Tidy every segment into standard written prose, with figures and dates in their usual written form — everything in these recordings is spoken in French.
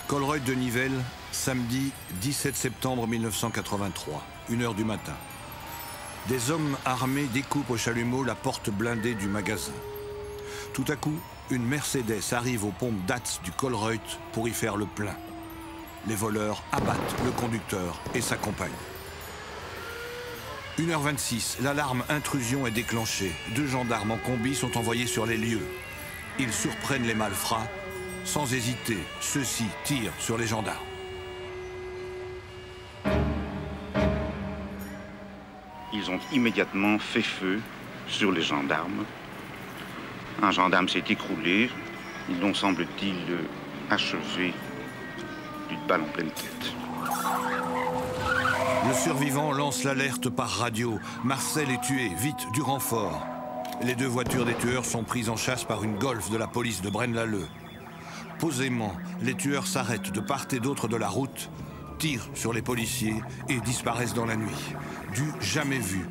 Colreuil de Nivelles, samedi 17 septembre 1983, 1h du matin. Des hommes armés découpent au chalumeau la porte blindée du magasin. Tout à coup, une Mercedes arrive aux pompes d'Atz du Colreuil pour y faire le plein. Les voleurs abattent le conducteur et sa compagne. 1h26, l'alarme intrusion est déclenchée. 2 gendarmes en combi sont envoyés sur les lieux. Ils surprennent les malfrats. Sans hésiter, ceux-ci tirent sur les gendarmes. Ils ont immédiatement fait feu sur les gendarmes. Un gendarme s'est écroulé. Ils l'ont, semble-t-il, achevé d'une balle en pleine tête. Le survivant lance l'alerte par radio. Marcel est tué, vite, du renfort. Les 2 voitures des tueurs sont prises en chasse par une Golf de la police de Braine-l'Alleud. Posément, les tueurs s'arrêtent de part et d'autre de la route, tirent sur les policiers et disparaissent dans la nuit. Du jamais vu.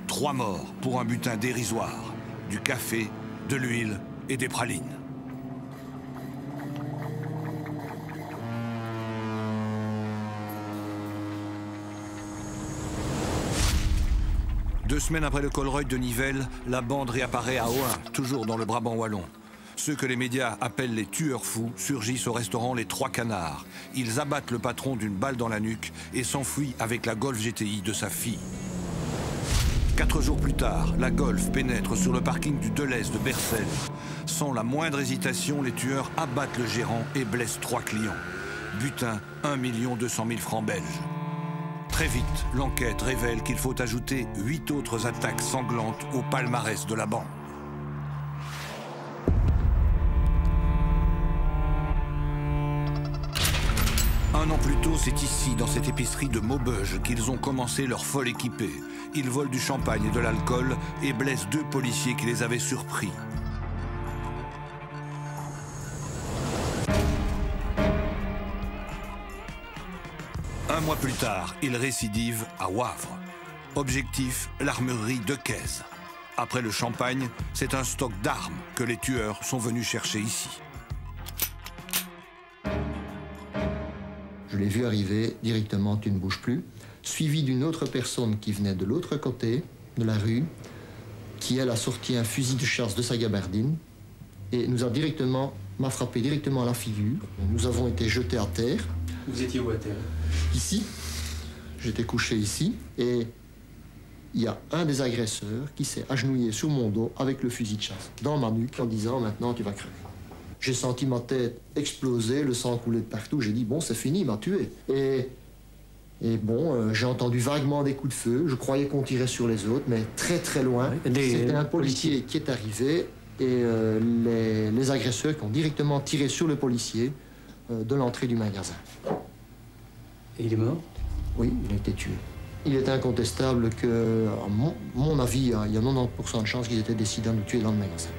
3 morts pour un butin dérisoire. Du café, de l'huile et des pralines. Deux semaines après le Colreuil de Nivelles, la bande réapparaît à Ohain, toujours dans le Brabant wallon. Ceux que les médias appellent les tueurs fous surgissent au restaurant Les Trois Canards. Ils abattent le patron d'une balle dans la nuque et s'enfuient avec la Golf GTI de sa fille. 4 jours plus tard, la Golf pénètre sur le parking du Deleuze de Bercel. Sans la moindre hésitation, les tueurs abattent le gérant et blessent 3 clients. Butin, 1 200 000 francs belges. Très vite, l'enquête révèle qu'il faut ajouter 8 autres attaques sanglantes au palmarès de la bande. Un an plus tôt, c'est ici, dans cette épicerie de Maubeuge, qu'ils ont commencé leur folle équipée. Ils volent du champagne et de l'alcool et blessent 2 policiers qui les avaient surpris. Un mois plus tard, ils récidivent à Wavre. Objectif, l'armurerie de Caise. Après le champagne, c'est un stock d'armes que les tueurs sont venus chercher ici. Je l'ai vu arriver directement, tu ne bouges plus, suivi d'une autre personne qui venait de l'autre côté de la rue, qui, elle, a sorti un fusil de chasse de sa gabardine et m'a frappé directement à la figure. Nous avons été jetés à terre. Vous étiez où à terre? Ici. J'étais couché ici et il y a un des agresseurs qui s'est agenouillé sur mon dos avec le fusil de chasse dans ma nuque en disant « Maintenant, tu vas crever ». J'ai senti ma tête exploser, le sang couler de partout. J'ai dit, bon, c'est fini, il m'a tué. Et bon, j'ai entendu vaguement des coups de feu. Je croyais qu'on tirait sur les autres, mais très, très loin. C'était un policier qui est arrivé et les agresseurs qui ont directement tiré sur le policier de l'entrée du magasin. Et il est mort? Oui, il a été tué. Il est incontestable que, à mon avis, il y a 90% de chances qu'ils étaient décidés de nous tuer dans le magasin.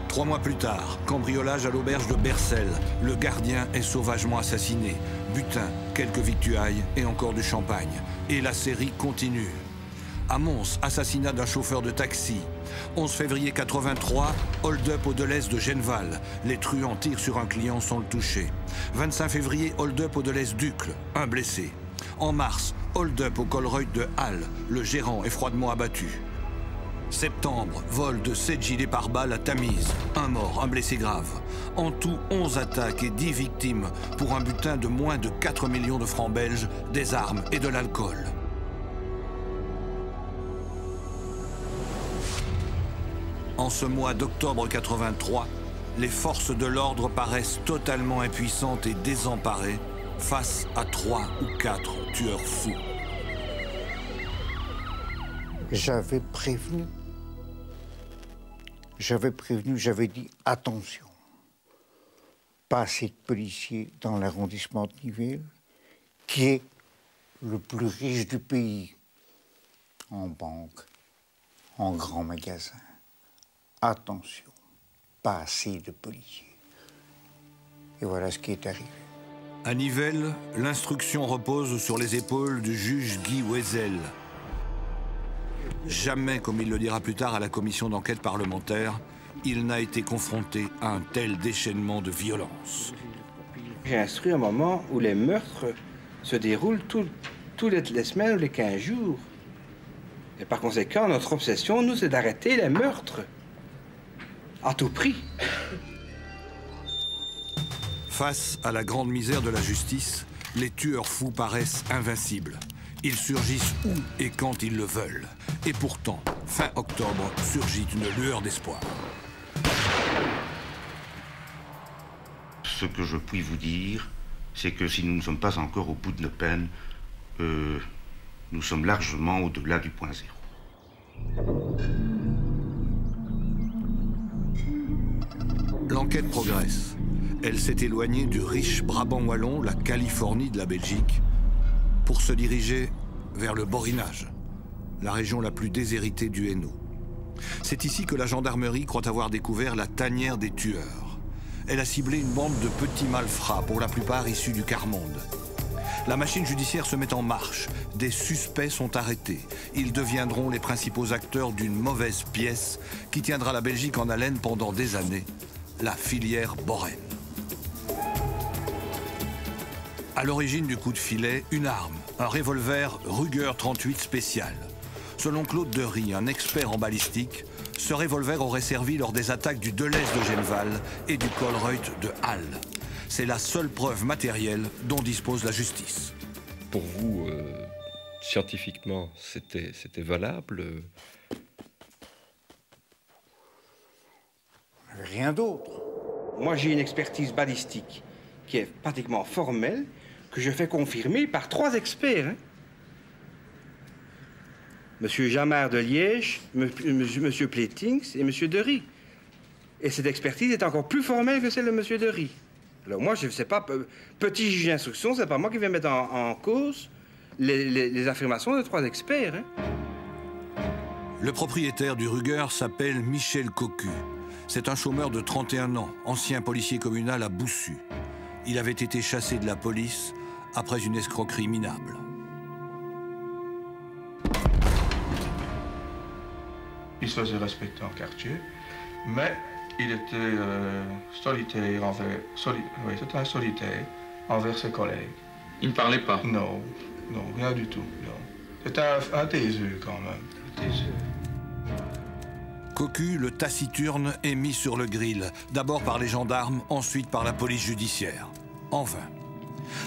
3 mois plus tard, cambriolage à l'auberge de Bercel. Le gardien est sauvagement assassiné. Butin, quelques victuailles et encore du champagne. Et la série continue. À Mons, assassinat d'un chauffeur de taxi. 11 février 83, hold-up au Deleuze de Genneval. Les truands tirent sur un client sans le toucher. 25 février, hold-up au Deleuze d'Uccle. Un blessé. En mars, hold-up au Colreuil de Halle. Le gérant est froidement abattu. Septembre, vol de 7 gilets pare-balles à Tamise. Un mort, un blessé grave. En tout, 11 attaques et 10 victimes pour un butin de moins de 4 millions de francs belges, des armes et de l'alcool. En ce mois d'octobre 83, les forces de l'ordre paraissent totalement impuissantes et désemparées face à 3 ou 4 tueurs fous. J'avais prévenu, j'avais dit attention. Pas assez de policiers dans l'arrondissement de Nivelles, qui est le plus riche du pays, en banque, en grands magasins. Attention, pas assez de policiers. Et voilà ce qui est arrivé. À Nivelles, l'instruction repose sur les épaules du juge Guy Wesel. Jamais, comme il le dira plus tard à la commission d'enquête parlementaire, il n'a été confronté à un tel déchaînement de violence. J'ai instruit un moment où les meurtres se déroulent tous les semaines ou les 15 jours. Et par conséquent, notre obsession, nous, c'est d'arrêter les meurtres. À tout prix. Face à la grande misère de la justice, les tueurs fous paraissent invincibles. Ils surgissent où et quand ils le veulent. Et pourtant, fin octobre, surgit une lueur d'espoir. Ce que je puis vous dire, c'est que si nous ne sommes pas encore au bout de nos peines, nous sommes largement au-delà du point zéro. L'enquête progresse. Elle s'est éloignée du riche Brabant wallon, la Californie de la Belgique, pour se diriger vers le Borinage, la région la plus déshéritée du Hainaut. C'est ici que la gendarmerie croit avoir découvert la tanière des tueurs. Elle a ciblé une bande de petits malfrats, pour la plupart issus du quart-monde. La machine judiciaire se met en marche. Des suspects sont arrêtés. Ils deviendront les principaux acteurs d'une mauvaise pièce qui tiendra la Belgique en haleine pendant des années, la filière Boren. À l'origine du coup de filet, une arme, un revolver Ruger 38 spécial. Selon Claude Dery, un expert en balistique, ce revolver aurait servi lors des attaques du Deleuze de Genval et du Colruyt de Halle. C'est la seule preuve matérielle dont dispose la justice. Pour vous, scientifiquement, c'était valable? Rien d'autre. Moi, j'ai une expertise balistique qui est pratiquement formelle, que je fais confirmer par 3 experts. Hein. Monsieur Jamard de Liège, Monsieur Plétings et Monsieur Dery. Et cette expertise est encore plus formelle que celle de Monsieur Dery. Alors moi, je ne sais pas, petit juge d'instruction, c'est pas moi qui vais mettre en cause les affirmations de 3 experts. Hein. Le propriétaire du Ruger s'appelle Michel Cocu. C'est un chômeur de 31 ans, ancien policier communal à Boussu. Il avait été chassé de la police après une escroquerie minable. Il se faisait respecter en quartier, mais il était solitaire envers... oui, c'était un solitaire envers ses collègues. Il ne parlait pas? Non, non, rien du tout, non. C'était un taiseux, quand même. Un taiseux. Cocu, le taciturne, est mis sur le grill, d'abord par les gendarmes, ensuite par la police judiciaire. En vain.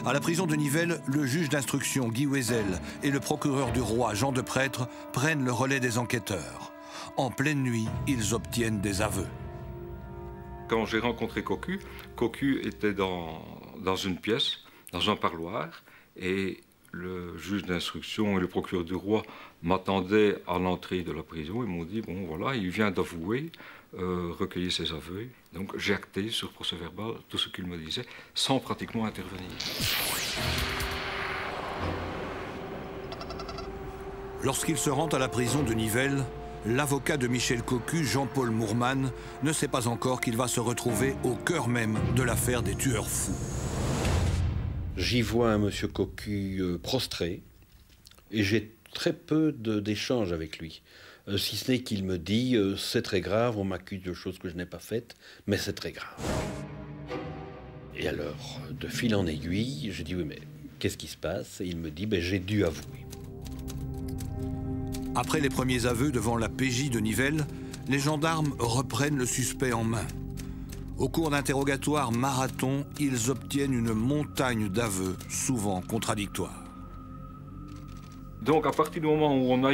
À la prison de Nivelles, le juge d'instruction Guy Wesel et le procureur du roi Jean de Prêtre prennent le relais des enquêteurs. En pleine nuit, ils obtiennent des aveux. Quand j'ai rencontré Cocu, Cocu était dans une pièce, dans un parloir, et le juge d'instruction et le procureur du roi m'attendaient à l'entrée de la prison. Ils m'ont dit, bon voilà, il vient d'avouer, recueillir ses aveux. Donc j'ai acté sur procès-verbal tout ce qu'il me disait, sans pratiquement intervenir. Lorsqu'il se rend à la prison de Nivelles, l'avocat de Michel Cocu, Jean-Paul Mourman, ne sait pas encore qu'il va se retrouver au cœur même de l'affaire des tueurs fous. J'y vois un monsieur Cocu prostré, et j'ai très peu d'échanges avec lui. Si ce n'est qu'il me dit « c'est très grave, on m'accuse de choses que je n'ai pas faites, mais c'est très grave ». Et alors, de fil en aiguille, je dis « oui, mais qu'est-ce qui se passe ?» Et il me dit « j'ai dû avouer ». Après les premiers aveux devant la PJ de Nivelles, les gendarmes reprennent le suspect en main. Au cours d'interrogatoires marathon, ils obtiennent une montagne d'aveux, souvent contradictoires. Donc à partir du moment où on a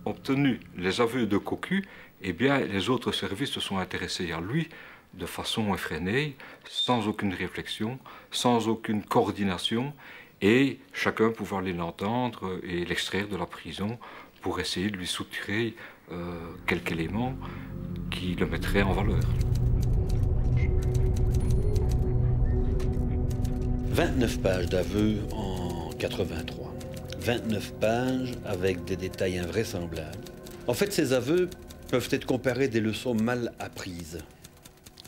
obtenu les aveux de Cocu, eh bien les autres services se sont intéressés à lui de façon effrénée, sans aucune réflexion, sans aucune coordination, et chacun pouvait aller l'entendre et l'extraire de la prison pour essayer de lui soutirer quelques éléments qui le mettraient en valeur. 29 pages d'aveux en 83. 29 pages avec des détails invraisemblables. En fait, ces aveux peuvent être comparés des leçons mal apprises,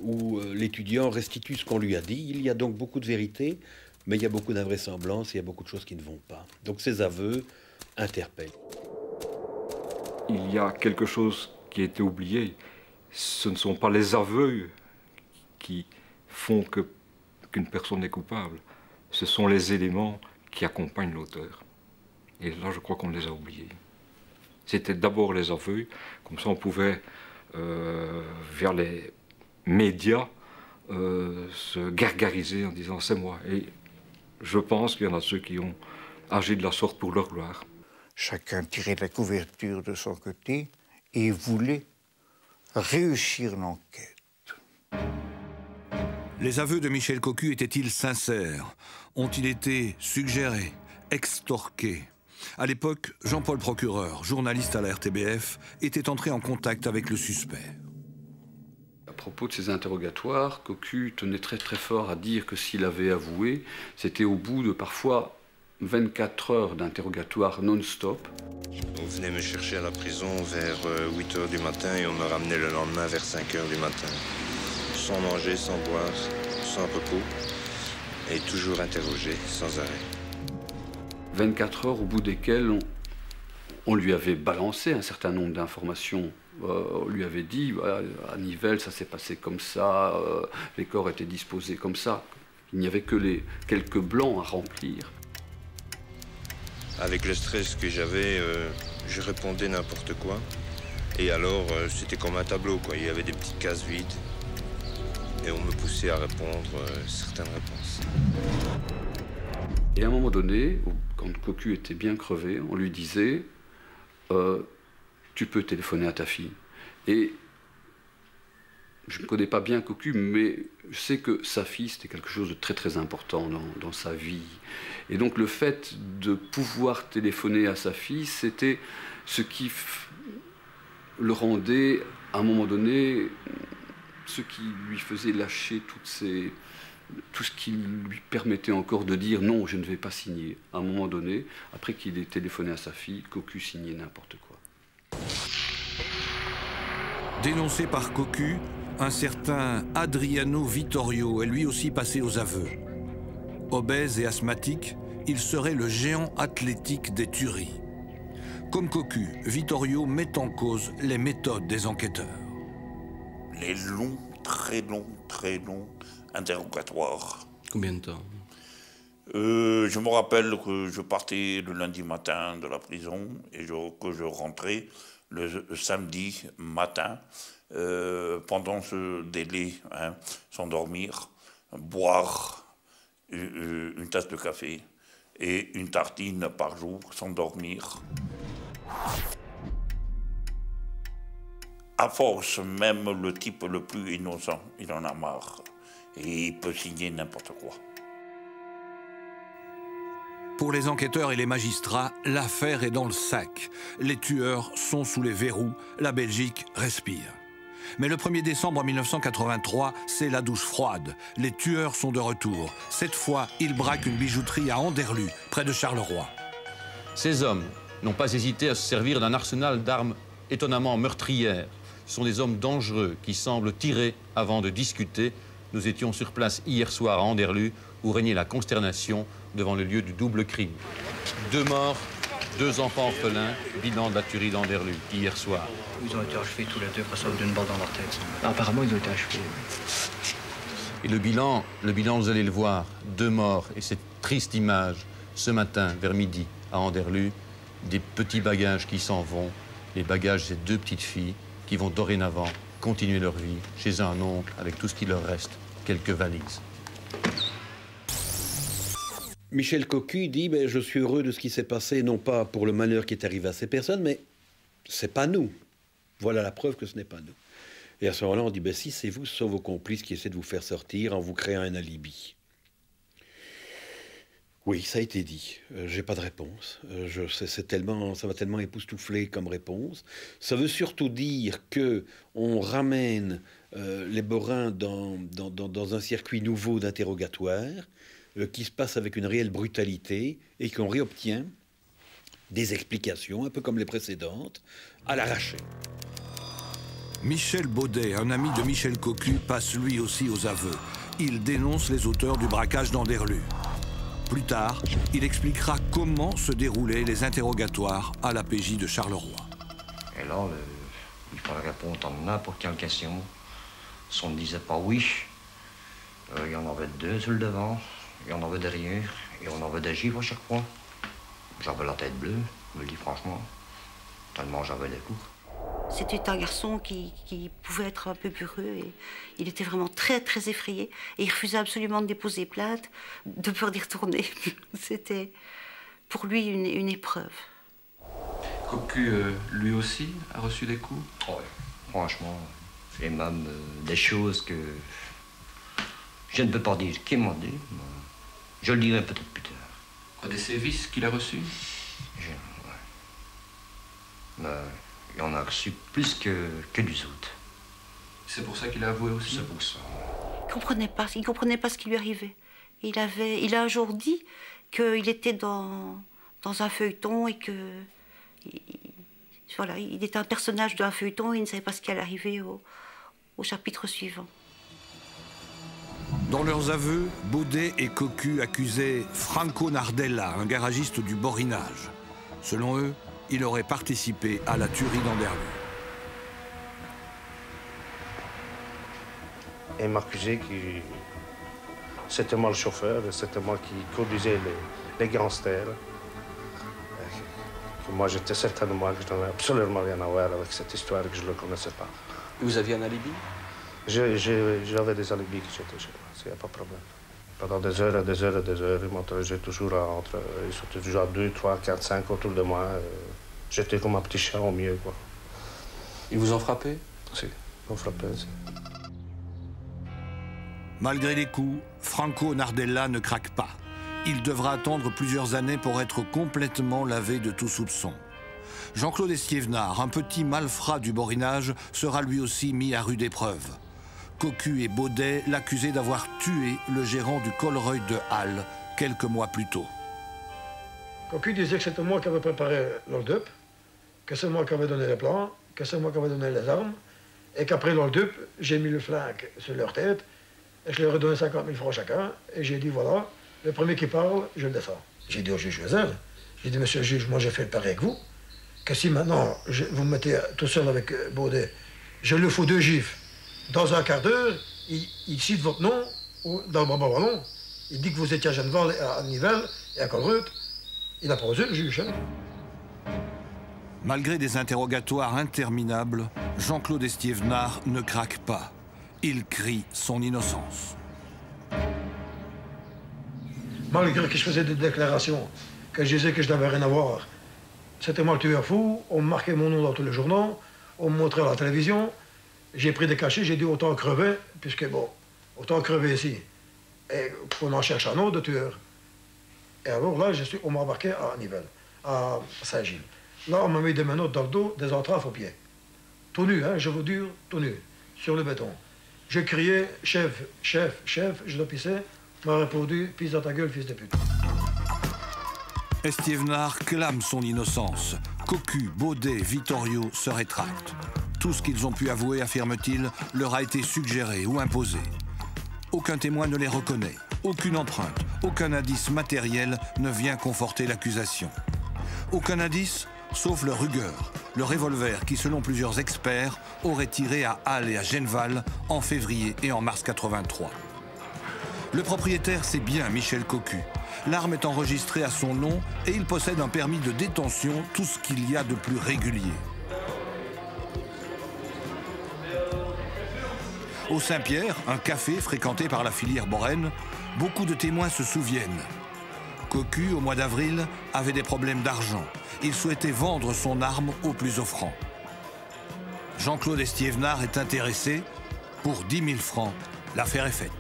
où l'étudiant restitue ce qu'on lui a dit. Il y a donc beaucoup de vérité, mais il y a beaucoup d'invraisemblances, il y a beaucoup de choses qui ne vont pas. Donc ces aveux interpellent. Il y a quelque chose qui a été oublié. ce ne sont pas les aveux qui font qu'une personne est coupable. Ce sont les éléments qui accompagnent l'auteur. Et là, je crois qu'on les a oubliés. C'était d'abord les aveux, comme ça on pouvait, vers les médias, se gargariser en disant « c'est moi ». Et je pense qu'il y en a ceux qui ont agi de la sorte pour leur gloire. Chacun tirait la couverture de son côté et voulait réussir l'enquête. Les aveux de Michel Cocu étaient-ils sincères? Ont-ils été suggérés, extorqués? À l'époque, Jean-Paul Procureur, journaliste à la RTBF, était entré en contact avec le suspect. À propos de ces interrogatoires, Cocu tenait très fort à dire que s'il avait avoué, c'était au bout de parfois 24 heures d'interrogatoire non-stop. On venait me chercher à la prison vers 8 h du matin et on me ramenait le lendemain vers 5 h du matin. Sans manger, sans boire, sans repos et toujours interrogé, sans arrêt. 24 heures au bout desquelles on lui avait balancé un certain nombre d'informations. On lui avait dit, à Nivelles, ça s'est passé comme ça, les corps étaient disposés comme ça. Il n'y avait que les quelques blancs à remplir. Avec le stress que j'avais, je répondais n'importe quoi. Et alors, c'était comme un tableau, quoi. Il y avait des petites cases vides. Et on me poussait à répondre certaines réponses. Et à un moment donné, quand Cocu était bien crevé, on lui disait tu peux téléphoner à ta fille. Et je ne connais pas bien Cocu, mais je sais que sa fille, c'était quelque chose de très important dans sa vie. Et donc le fait de pouvoir téléphoner à sa fille, c'était ce qui le rendait, à un moment donné, ce qui lui faisait lâcher tout ce qui lui permettait encore de dire non, je ne vais pas signer. À un moment donné, après qu'il ait téléphoné à sa fille, Cocu signait n'importe quoi. Dénoncé par Cocu, un certain Adriano Vittorio est lui aussi passé aux aveux. Obèse et asthmatique, il serait le géant athlétique des tueries. Comme Cocu, Vittorio met en cause les méthodes des enquêteurs. Les longs, très longs interrogatoires. Combien de temps? Je me rappelle que je partais le lundi matin de la prison et que je rentrais le samedi matin. Pendant ce délai, sans dormir, boire une tasse de café et une tartine par jour, sans dormir. À force, même le type le plus innocent, il en a marre. Et il peut signer n'importe quoi. Pour les enquêteurs et les magistrats, l'affaire est dans le sac. Les tueurs sont sous les verrous, la Belgique respire. Mais le 1er décembre 1983, c'est la douche froide. Les tueurs sont de retour. Cette fois, ils braquent une bijouterie à Anderlu, près de Charleroi. Ces hommes n'ont pas hésité à se servir d'un arsenal d'armes étonnamment meurtrières. Ce sont des hommes dangereux qui semblent tirer avant de discuter. Nous étions sur place hier soir à Anderlu, où régnait la consternation devant le lieu du double crime. 2 morts, 2 enfants orphelins, bilan de la tuerie d'Anderlu, hier soir. Ils ont été achevés tous les deux parce qu'ils ont une balle dans leur tête. Apparemment, ils ont été achevés. Et le bilan, vous allez le voir, 2 morts. Et cette triste image, ce matin, vers midi, à Anderlu, des petits bagages qui s'en vont, les bagages de ces 2 petites filles qui vont dorénavant continuer leur vie chez un oncle avec tout ce qui leur reste, quelques valises. Michel Cocu dit je suis heureux de ce qui s'est passé, non pas pour le malheur qui est arrivé à ces personnes, mais c'est pas nous. Voilà la preuve que ce n'est pas nous. Et à ce moment-là, on dit si, c'est vous, ce sont vos complices qui essaient de vous faire sortir en vous créant un alibi. Oui, ça a été dit. J'ai pas de réponse. Ça va tellement époustoufler comme réponse. Ça veut surtout dire que on ramène les Borins dans un circuit nouveau d'interrogatoire qui se passe avec une réelle brutalité et qu'on réobtient des explications, un peu comme les précédentes, à l'arraché. Michel Baudet, un ami de Michel Cocu, passe lui aussi aux aveux. Il dénonce les auteurs du braquage d'Anderlu. Plus tard, il expliquera comment se déroulaient les interrogatoires à l'APJ de Charleroi. Et là, Il fallait répondre à n'importe quelle question. Si on ne disait pas oui, il y en avait deux sur le devant, il y en avait derrière, et on avait des gifles à chaque fois. J'avais la tête bleue, je me le dis franchement, tellement j'avais des coups. C'était un garçon qui pouvait être un peu peureux et il était vraiment très, très effrayé. Et il refusait absolument de déposer plainte, de peur d'y retourner. C'était pour lui une épreuve. Cocu, lui aussi, a reçu des coups? Oh, oui. Franchement, et même des choses que je ne peux pas dire qui m'ont dit. Je le dirai peut-être plus tard. Des sévices qu'il a reçus? Ouais. Mais il y en a reçu plus que du autres. C'est pour ça qu'il a avoué aussi? C'est pour ça. Il comprenait pas ce qui lui arrivait. Il a un jour dit qu'il était dans un feuilleton et que... Voilà, il était un personnage d'un feuilleton et il ne savait pas ce qui allait arriver au chapitre suivant. Dans leurs aveux, Baudet et Cocu accusaient Franco Nardella, un garagiste du Borinage. Selon eux, il aurait participé à la tuerie d'Anderleu. Il m'a accusé que c'était moi le chauffeur, c'était moi qui conduisais les gangsters. Que moi, j'étais certainement que je n'avais absolument rien à voir avec cette histoire, que je ne le connaissais pas. Vous aviez un alibi? J'avais des alibis que j'étais chez moi, il n'y a pas de problème. Pendant des heures et des heures et des heures, ils m'interrogeaient toujours ils étaient toujours à 2, 3, 4, 5 autour de moi. J'étais comme un petit chat au mieux, quoi. Ils vous ont frappé? Si, ils m'ont frappé, si. Malgré les coups, Franco Nardella ne craque pas. Il devra attendre plusieurs années pour être complètement lavé de tout soupçon. Jean-Claude Estiévenard, un petit malfrat du Borinage, sera lui aussi mis à rude épreuve. Cocu et Baudet l'accusaient d'avoir tué le gérant du Colreuil de Halle quelques mois plus tôt. Cocu disait que c'était moi qui avais préparé l'hold-up, que c'est moi qui avais donné les plans, que c'est moi qui avais donné les armes, et qu'après l'hold-up, j'ai mis le flingue sur leur tête, et je leur ai donné 50 000 francs chacun, et j'ai dit voilà, le premier qui parle, je le défends. J'ai dit au juge Wesel, j'ai dit monsieur le juge, moi j'ai fait le pareil que vous, que si maintenant vous me mettez tout seul avec Baudet, je lui fous 2 gifles, dans un quart d'heure, il cite votre nom dans le bras-ballon, il dit que vous étiez à Genneval, à Nivelles et à Colreuil. Il n'a pas osé, le juge. Hein. Malgré des interrogatoires interminables, Jean-Claude Estiévenard ne craque pas. Il crie son innocence. Malgré que je faisais des déclarations, que je disais que je n'avais rien à voir, c'était moi le tueur fou, on me marquait mon nom dans tous les journaux, on me montrait à la télévision, j'ai pris des cachets, j'ai dit autant crever, puisque bon, autant crever ici. Et qu'on en cherche un autre de tueur. Et alors là, on m'a embarqué à Nivelles, à Saint-Gilles. Là, on m'a mis des menottes dans le dos, des entraves aux pieds. Tout nu, hein, je vous dis, tout nu, sur le béton. Je criais, chef, chef, chef, je le pissais, m'a répondu, pisse dans ta gueule, fils de pute. Estiévenard clame son innocence. Cocu, Baudet, Vittorio se rétractent. Tout ce qu'ils ont pu avouer, affirme-t-il, leur a été suggéré ou imposé. Aucun témoin ne les reconnaît. Aucune empreinte, aucun indice matériel ne vient conforter l'accusation. Aucun indice, sauf le Ruger, le revolver qui, selon plusieurs experts, aurait tiré à Halle et à Genneval en février et en mars 83. Le propriétaire, c'est bien Michel Cocu. L'arme est enregistrée à son nom et il possède un permis de détention, tout ce qu'il y a de plus régulier. Au Saint-Pierre, un café fréquenté par la filière Borène, beaucoup de témoins se souviennent. Cocu, au mois d'avril, avait des problèmes d'argent. Il souhaitait vendre son arme au plus offrant. Jean-Claude Estiévenard est intéressé. Pour 10 000 francs, l'affaire est faite.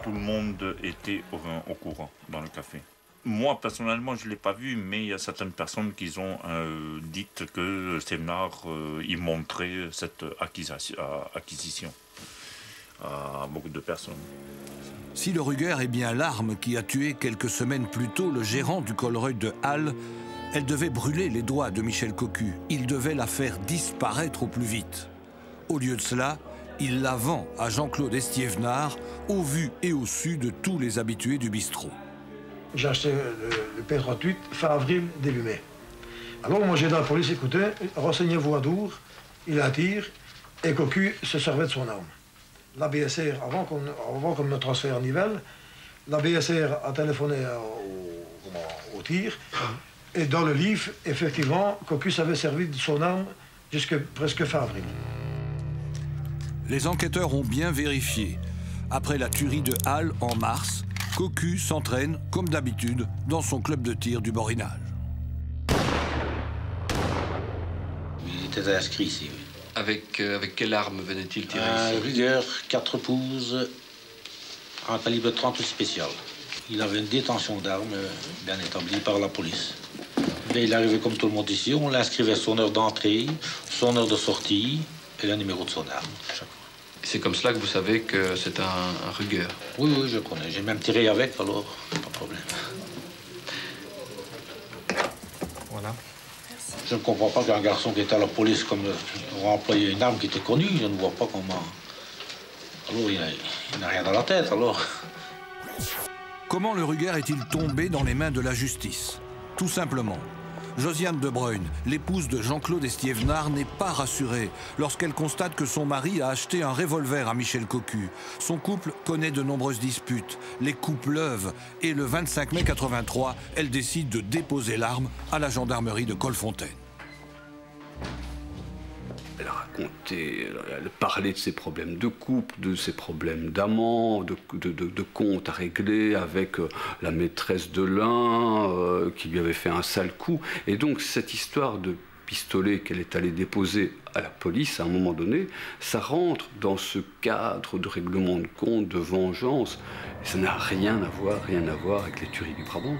Tout le monde était au courant dans le café. Moi, personnellement, je ne l'ai pas vu, mais il y a certaines personnes qui ont dit que Estiévenard y montrait cette acquisition à beaucoup de personnes. Si le Ruger est bien l'arme qui a tué quelques semaines plus tôt le gérant du Colreuil de Halle, elle devait brûler les doigts de Michel Cocu. Il devait la faire disparaître au plus vite. Au lieu de cela, il la vend à Jean-Claude Estiévenard, au vu et au su de tous les habitués du bistrot. J'ai acheté le P38 fin avril, début mai. Alors moi j'ai dit à la police, écoutez, renseignez-vous à Dour, il attire, et Cocu se servait de son arme. La BSR, avant qu'on me transfère à Nivelles, la BSR a téléphoné au tir, et dans le livre, effectivement, Cocu s'avait servi de son arme jusqu'à presque fin avril. Les enquêteurs ont bien vérifié. Après la tuerie de Halle en mars, Cocu s'entraîne, comme d'habitude, dans son club de tir du Borinage. Il était inscrit ici. Avec quelle arme venait-il tirer ici? Ruger 4 pouces, en calibre 38 spécial. Il avait une détention d'armes bien établie par la police. Et il arrivait comme tout le monde ici, on l'inscrivait son heure d'entrée, son heure de sortie et le numéro de son arme. C'est comme cela que vous savez que c'est un Ruger? Oui, oui, je connais. J'ai même tiré avec, alors pas de problème. Voilà. Je ne comprends pas qu'un garçon qui était à la police comme employé une arme qui était connue, je ne vois pas comment... Alors, il n'a rien dans la tête, alors. Comment le Ruger est-il tombé dans les mains de la justice? Tout simplement. Josiane de Bruyne, l'épouse de Jean-Claude Estiévenard, n'est pas rassurée lorsqu'elle constate que son mari a acheté un revolver à Michel Cocu. Son couple connaît de nombreuses disputes, les coups pleuvent et le 25 mai 83, elle décide de déposer l'arme à la gendarmerie de Colfontaine. Elle a raconté, elle parlait de ses problèmes de couple, de ses problèmes d'amant, de comptes à régler avec la maîtresse de l'un qui lui avait fait un sale coup. Et donc cette histoire de pistolet qu'elle est allée déposer à la police à un moment donné, ça rentre dans ce cadre de règlement de compte, de vengeance. Et ça n'a rien à voir avec les tueries du Brabant.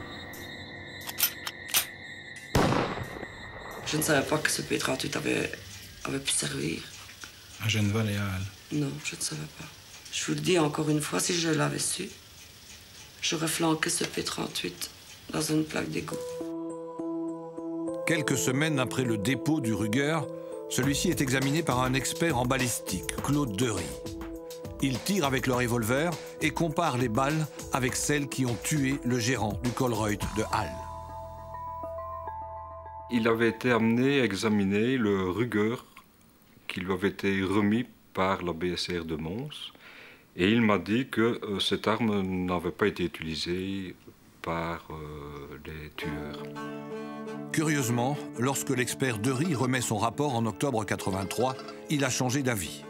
Je ne savais pas que ce P38 avait pu servir. À Genneval et à Halle? Non, je ne savais pas. Je vous le dis encore une fois, si je l'avais su, j'aurais flanqué ce P38 dans une plaque d'égout. Quelques semaines après le dépôt du Ruger, celui-ci est examiné par un expert en balistique, Claude Dery. Il tire avec le revolver et compare les balles avec celles qui ont tué le gérant du Colruyt de Halle. Il avait été amené à examiner le Ruger qui lui avait été remis par la BSR de Mons. Et il m'a dit que cette arme n'avait pas été utilisée par les tueurs. Curieusement, lorsque l'expert Dery remet son rapport en octobre 83, il a changé d'avis.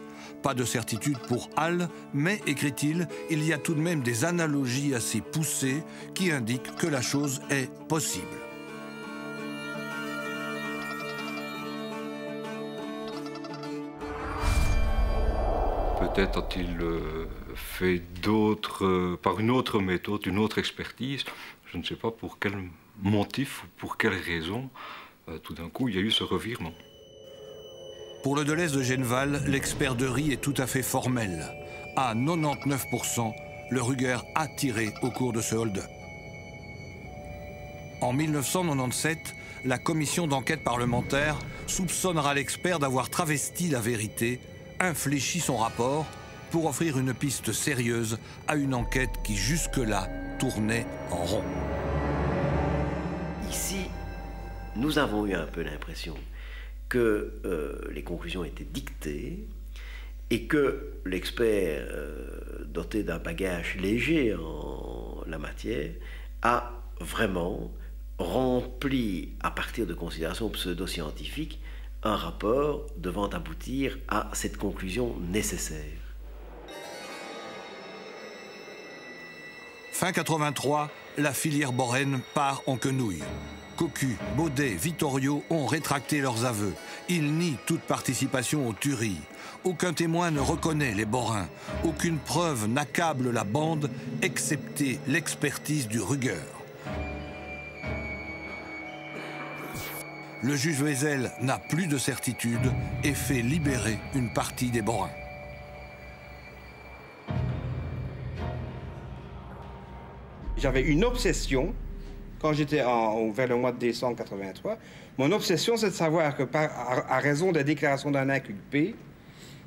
Pas de certitude pour Halle, mais, écrit-il, il y a tout de même des analogies assez poussées qui indiquent que la chose est possible. Peut-être a-t-il fait par une autre méthode, une autre expertise. Je ne sais pas pour quel motif ou pour quelle raison, tout d'un coup, il y a eu ce revirement. Pour le Deleuze de Genneval, l'expert Dery est tout à fait formel. À 99%, le Ruger a tiré au cours de ce hold-up. En 1997, la commission d'enquête parlementaire soupçonnera l'expert d'avoir travesti la vérité, infléchi son rapport pour offrir une piste sérieuse à une enquête qui jusque-là tournait en rond. Ici, nous avons eu un peu l'impression que les conclusions étaient dictées et que l'expert, doté d'un bagage léger en la matière, a vraiment rempli, à partir de considérations pseudo-scientifiques, un rapport devant aboutir à cette conclusion nécessaire. Fin 83, la filière Borène part en quenouille. Cocu, Baudet, Vittorio ont rétracté leurs aveux. Ils nient toute participation aux tueries. Aucun témoin ne reconnaît les Borins. Aucune preuve n'accable la bande, excepté l'expertise du Ruger. Le juge Wesel n'a plus de certitude et fait libérer une partie des Borins. J'avais une obsession, quand j'étais vers le mois de décembre 83, mon obsession c'est de savoir que à raison des déclarations d'un inculpé,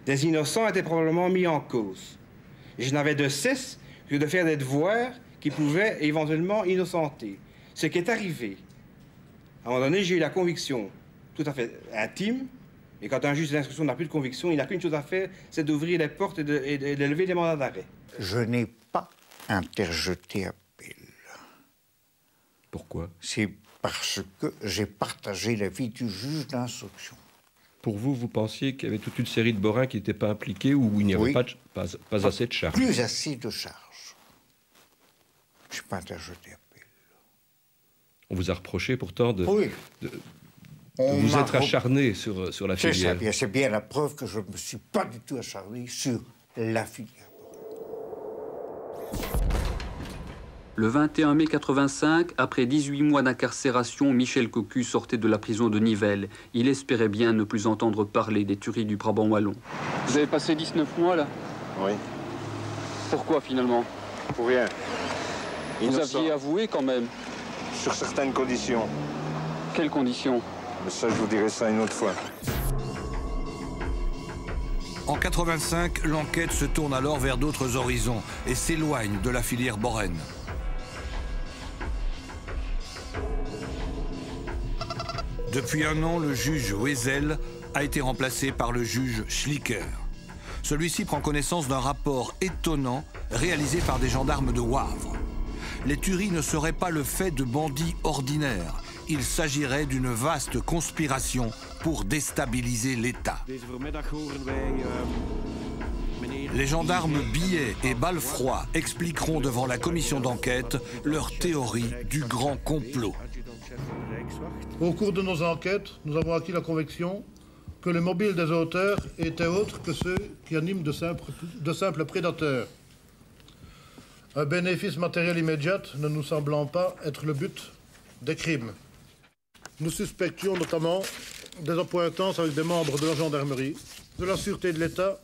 des innocents étaient probablement mis en cause. Et je n'avais de cesse que de faire des devoirs qui pouvaient éventuellement innocenter. Ce qui est arrivé. À un moment donné, j'ai eu la conviction, tout à fait intime, et quand un juge d'instruction n'a plus de conviction, il n'a qu'une chose à faire, c'est d'ouvrir les portes et de lever des mandats d'arrêt. Je n'ai pas interjeté appel. Pourquoi? C'est parce que j'ai partagé l'avis du juge d'instruction. Pour vous, vous pensiez qu'il y avait toute une série de borins qui n'étaient pas impliqués ou il n'y avait pas assez de charges? Plus assez de charges. Je n'ai pas interjeté appel. On vous a reproché pourtant de vous être m'a acharné sur la filière. C'est bien la preuve que je ne me suis pas du tout acharné sur la filière. Le 21 mai 85, après 18 mois d'incarcération, Michel Cocu sortait de la prison de Nivelles. Il espérait bien ne plus entendre parler des tueries du Brabant wallon. Vous avez passé 19 mois là? Oui. Pourquoi finalement? Pour rien. Vous aviez avoué quand même? Sur certaines conditions. Quelles conditions? Mais ça, je vous dirai ça une autre fois. En 85, l'enquête se tourne alors vers d'autres horizons et s'éloigne de la filière Borène. Depuis un an, le juge Wesel a été remplacé par le juge Schlicker. Celui-ci prend connaissance d'un rapport étonnant réalisé par des gendarmes de Wavre. Les tueries ne seraient pas le fait de bandits ordinaires. Il s'agirait d'une vaste conspiration pour déstabiliser l'État. Les gendarmes Billet et Balfroy expliqueront devant la commission d'enquête leur théorie du grand complot. Au cours de nos enquêtes, nous avons acquis la conviction que les mobiles des auteurs étaient autres que ceux qui animent de simples prédateurs. Un bénéfice matériel immédiat ne nous semblant pas être le but des crimes. Nous suspections notamment des appointances avec des membres de la gendarmerie, de la sûreté de l'État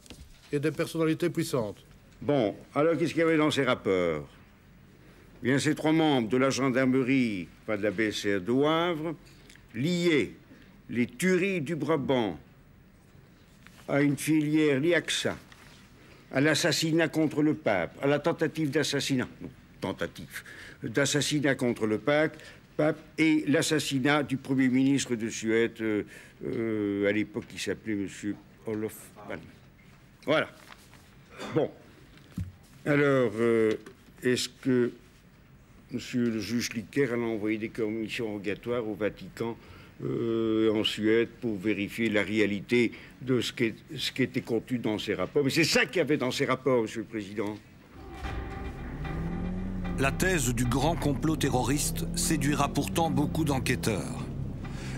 et des personnalités puissantes. Bon, alors qu'est-ce qu'il y avait dans ces rapports? Bien, ces 3 membres de la gendarmerie, pas de la BCR de Wavre, liaient les tueries du Brabant à une filière Liaxa, à l'assassinat contre le pape, à la tentative d'assassinat, contre le pape et l'assassinat du Premier ministre de Suède, à l'époque, qui s'appelait M. Olof Palme. Voilà. Bon. Alors, est-ce que Monsieur le juge Schlicker a envoyé des commissions rogatoires au Vatican, en Suède, pour vérifier la réalité de ce qui était contenu dans ces rapports? Mais c'est ça qu'il y avait dans ces rapports, Monsieur le Président. La thèse du grand complot terroriste séduira pourtant beaucoup d'enquêteurs.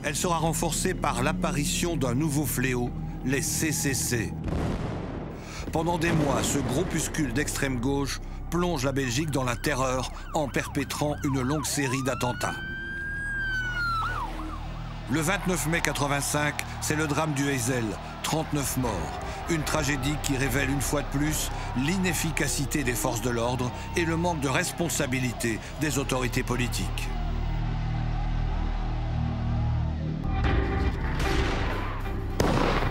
Elle sera renforcée par l'apparition d'un nouveau fléau, les CCC. Pendant des mois, ce groupuscule d'extrême gauche plonge la Belgique dans la terreur en perpétrant une longue série d'attentats. Le 29 mai 85, c'est le drame du Heysel, 39 morts. Une tragédie qui révèle une fois de plus l'inefficacité des forces de l'ordre et le manque de responsabilité des autorités politiques.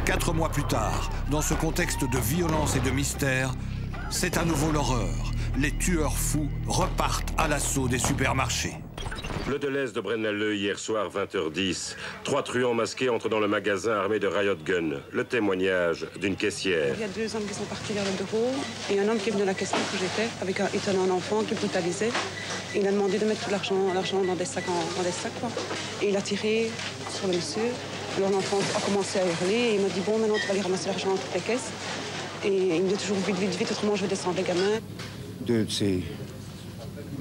Quatre mois plus tard, dans ce contexte de violence et de mystère, c'est à nouveau l'horreur. Les tueurs fous repartent à l'assaut des supermarchés. Le Deleuze de Brennelle hier soir, 20h10. 3 truands masqués entrent dans le magasin armés de riot gun. Le témoignage d'une caissière. Il y a 2 hommes qui sont partis vers le bureau et un homme qui est venu à la caisse où j'étais avec un étonnant enfant qui brutalisait. Et il a demandé de mettre tout l'argent dans des sacs, quoi. Et il a tiré sur le monsieur. Alors l'enfant a commencé à hurler et il m'a dit « Bon, maintenant tu vas aller ramasser l'argent dans toutes les caisses ». Et il me dit toujours « Vite, autrement je vais descendre les gamins ». De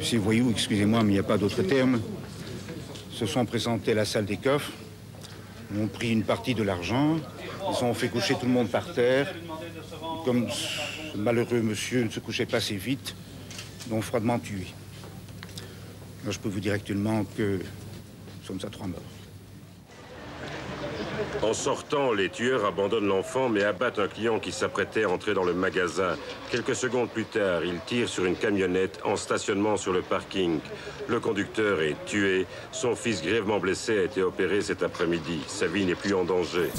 ces voyous, excusez-moi, mais il n'y a pas d'autre terme, se sont présentés à la salle des coffres, ont pris une partie de l'argent, ils ont fait coucher tout le monde par terre. Comme ce malheureux monsieur ne se couchait pas assez vite, ils l'ont froidement tué. Alors, je peux vous dire actuellement que nous sommes à 3 morts. En sortant, les tueurs abandonnent l'enfant mais abattent un client qui s'apprêtait à entrer dans le magasin. Quelques secondes plus tard, ils tirent sur une camionnette en stationnement sur le parking. Le conducteur est tué. Son fils grièvement blessé a été opéré cet après-midi. Sa vie n'est plus en danger.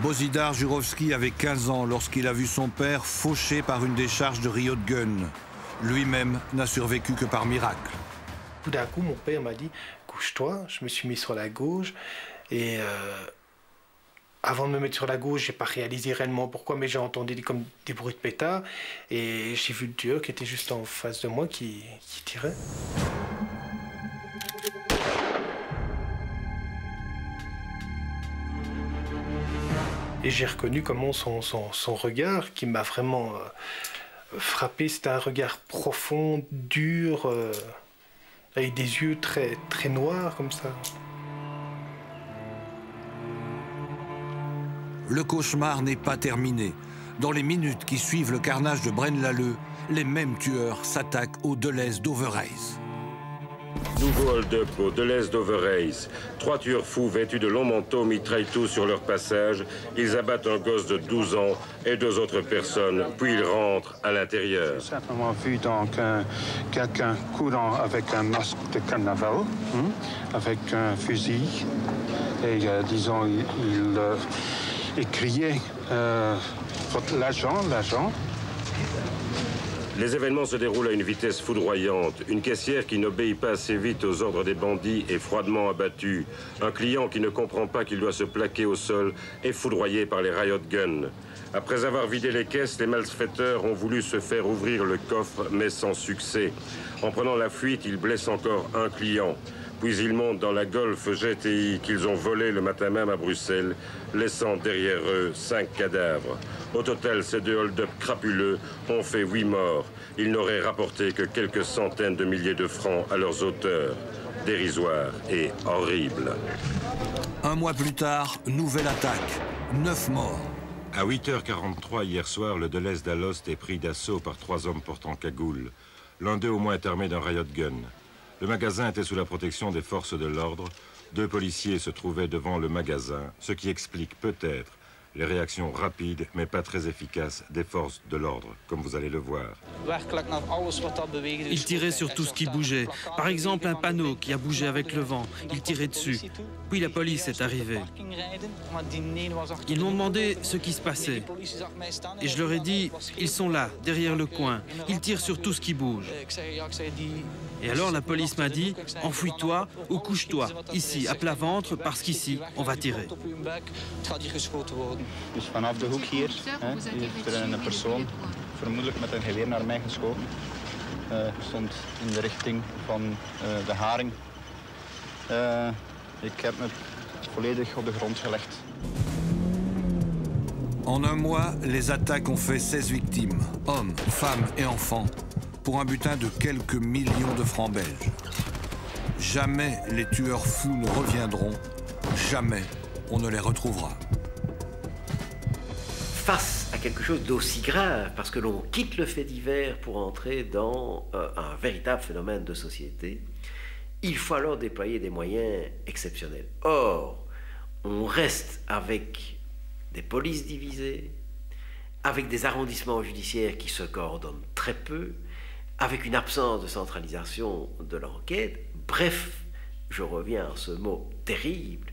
Bozidar Jurovski avait 15 ans lorsqu'il a vu son père fauché par une décharge de riot gun. Lui-même n'a survécu que par miracle. Tout d'un coup, mon père m'a dit « couche-toi. Je me suis mis sur la gauche et avant de me mettre sur la gauche, j'ai pas réalisé réellement pourquoi, mais j'ai entendu comme des bruits de pétard et j'ai vu le tueur qui était juste en face de moi qui tirait. Et j'ai reconnu comment son regard, qui m'a vraiment frappé, c'était un regard profond, dur, avec des yeux très, très noirs comme ça. Le cauchemar n'est pas terminé. Dans les minutes qui suivent le carnage de Braine-l'Alleud, les mêmes tueurs s'attaquent au Delhaize d'Overreis. Nouveau hold-up au Delhaize d'Overreis. 3 tueurs fous vêtus de longs manteaux mitraillent tous sur leur passage. Ils abattent un gosse de 12 ans et 2 autres personnes, puis ils rentrent à l'intérieur. J'ai simplement vu donc quelqu'un courant avec un masque de carnaval, avec un fusil. Et disons, il criait l'agent. Les événements se déroulent à une vitesse foudroyante. Une caissière qui n'obéit pas assez vite aux ordres des bandits est froidement abattue. Un client qui ne comprend pas qu'il doit se plaquer au sol est foudroyé par les riot guns. Après avoir vidé les caisses, les malfaiteurs ont voulu se faire ouvrir le coffre, mais sans succès. En prenant la fuite, ils blessent encore un client. Puis ils montent dans la Golf GTI qu'ils ont volée le matin même à Bruxelles, laissant derrière eux 5 cadavres. Au total, ces 2 hold-up crapuleux ont fait 8 morts. Ils n'auraient rapporté que quelques centaines de milliers de francs à leurs auteurs. Dérisoire et horrible. Un mois plus tard, nouvelle attaque. 9 morts. À 8h43 hier soir, le Delhaize d'Alost est pris d'assaut par 3 hommes portant cagoule. L'un d'eux au moins est armé d'un riot gun. Le magasin était sous la protection des forces de l'ordre. 2 policiers se trouvaient devant le magasin, ce qui explique peut-être les réactions rapides, mais pas très efficaces, des forces de l'ordre, comme vous allez le voir. Ils tiraient sur tout ce qui bougeait. Par exemple, un panneau qui a bougé avec le vent. Ils tiraient dessus. Puis la police est arrivée. Ils m'ont demandé ce qui se passait. Et je leur ai dit, ils sont là, derrière le coin. Ils tirent sur tout ce qui bouge. Et alors la police m'a dit, enfuis-toi ou couche-toi, ici, à plat ventre, parce qu'ici, on va tirer. Dus vanaf de hoek hier heeft er een persoon vermoedelijk met een geweer naar mij geschoten. Stond in de richting van de Haring. Ik heb me volledig op de grond gelegd. En un mois, les attaques ont fait 16 victimes, hommes, femmes et enfants, pour un butin de quelques millions de francs belges. Jamais les tueurs fous ne reviendront, jamais on ne les retrouvera. Face à quelque chose d'aussi grave, parce que l'on quitte le fait divers pour entrer dans un véritable phénomène de société, il faut alors déployer des moyens exceptionnels. Or, on reste avec des polices divisées, avec des arrondissements judiciaires qui se coordonnent très peu, avec une absence de centralisation de l'enquête. Bref, je reviens à ce mot terrible,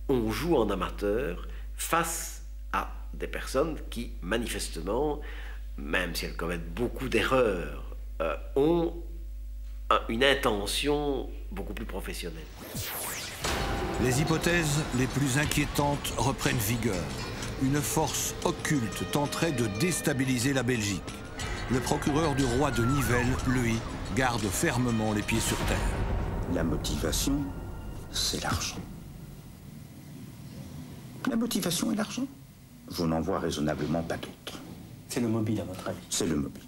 on joue en amateur face à des personnes qui, manifestement, même si elles commettent beaucoup d'erreurs, ont une intention beaucoup plus professionnelle. Les hypothèses les plus inquiétantes reprennent vigueur. Une force occulte tenterait de déstabiliser la Belgique. Le procureur du roi de Nivelles, lui, garde fermement les pieds sur terre. La motivation, c'est l'argent. La motivation et l'argent. Je n'en vois raisonnablement pas d'autre. C'est le mobile, à votre avis? C'est le mobile.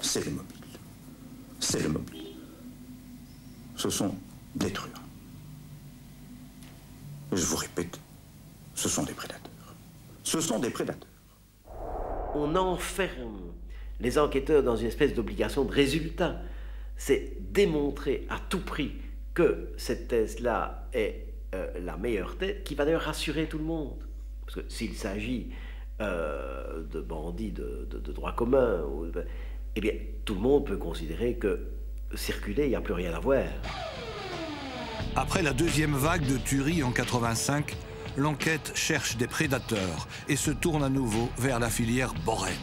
C'est le mobile. C'est le mobile. Ce sont des truands. Je vous répète, ce sont des prédateurs. Ce sont des prédateurs. On enferme les enquêteurs dans une espèce d'obligation de résultat. C'est démontrer à tout prix que cette thèse-là est la meilleure thèse, qui va d'ailleurs rassurer tout le monde. Parce que s'il s'agit de bandits de droit commun, eh bien, tout le monde peut considérer que circuler, il n'y a plus rien à voir. Après la deuxième vague de tueries en 85, l'enquête cherche des prédateurs et se tourne à nouveau vers la filière boraine.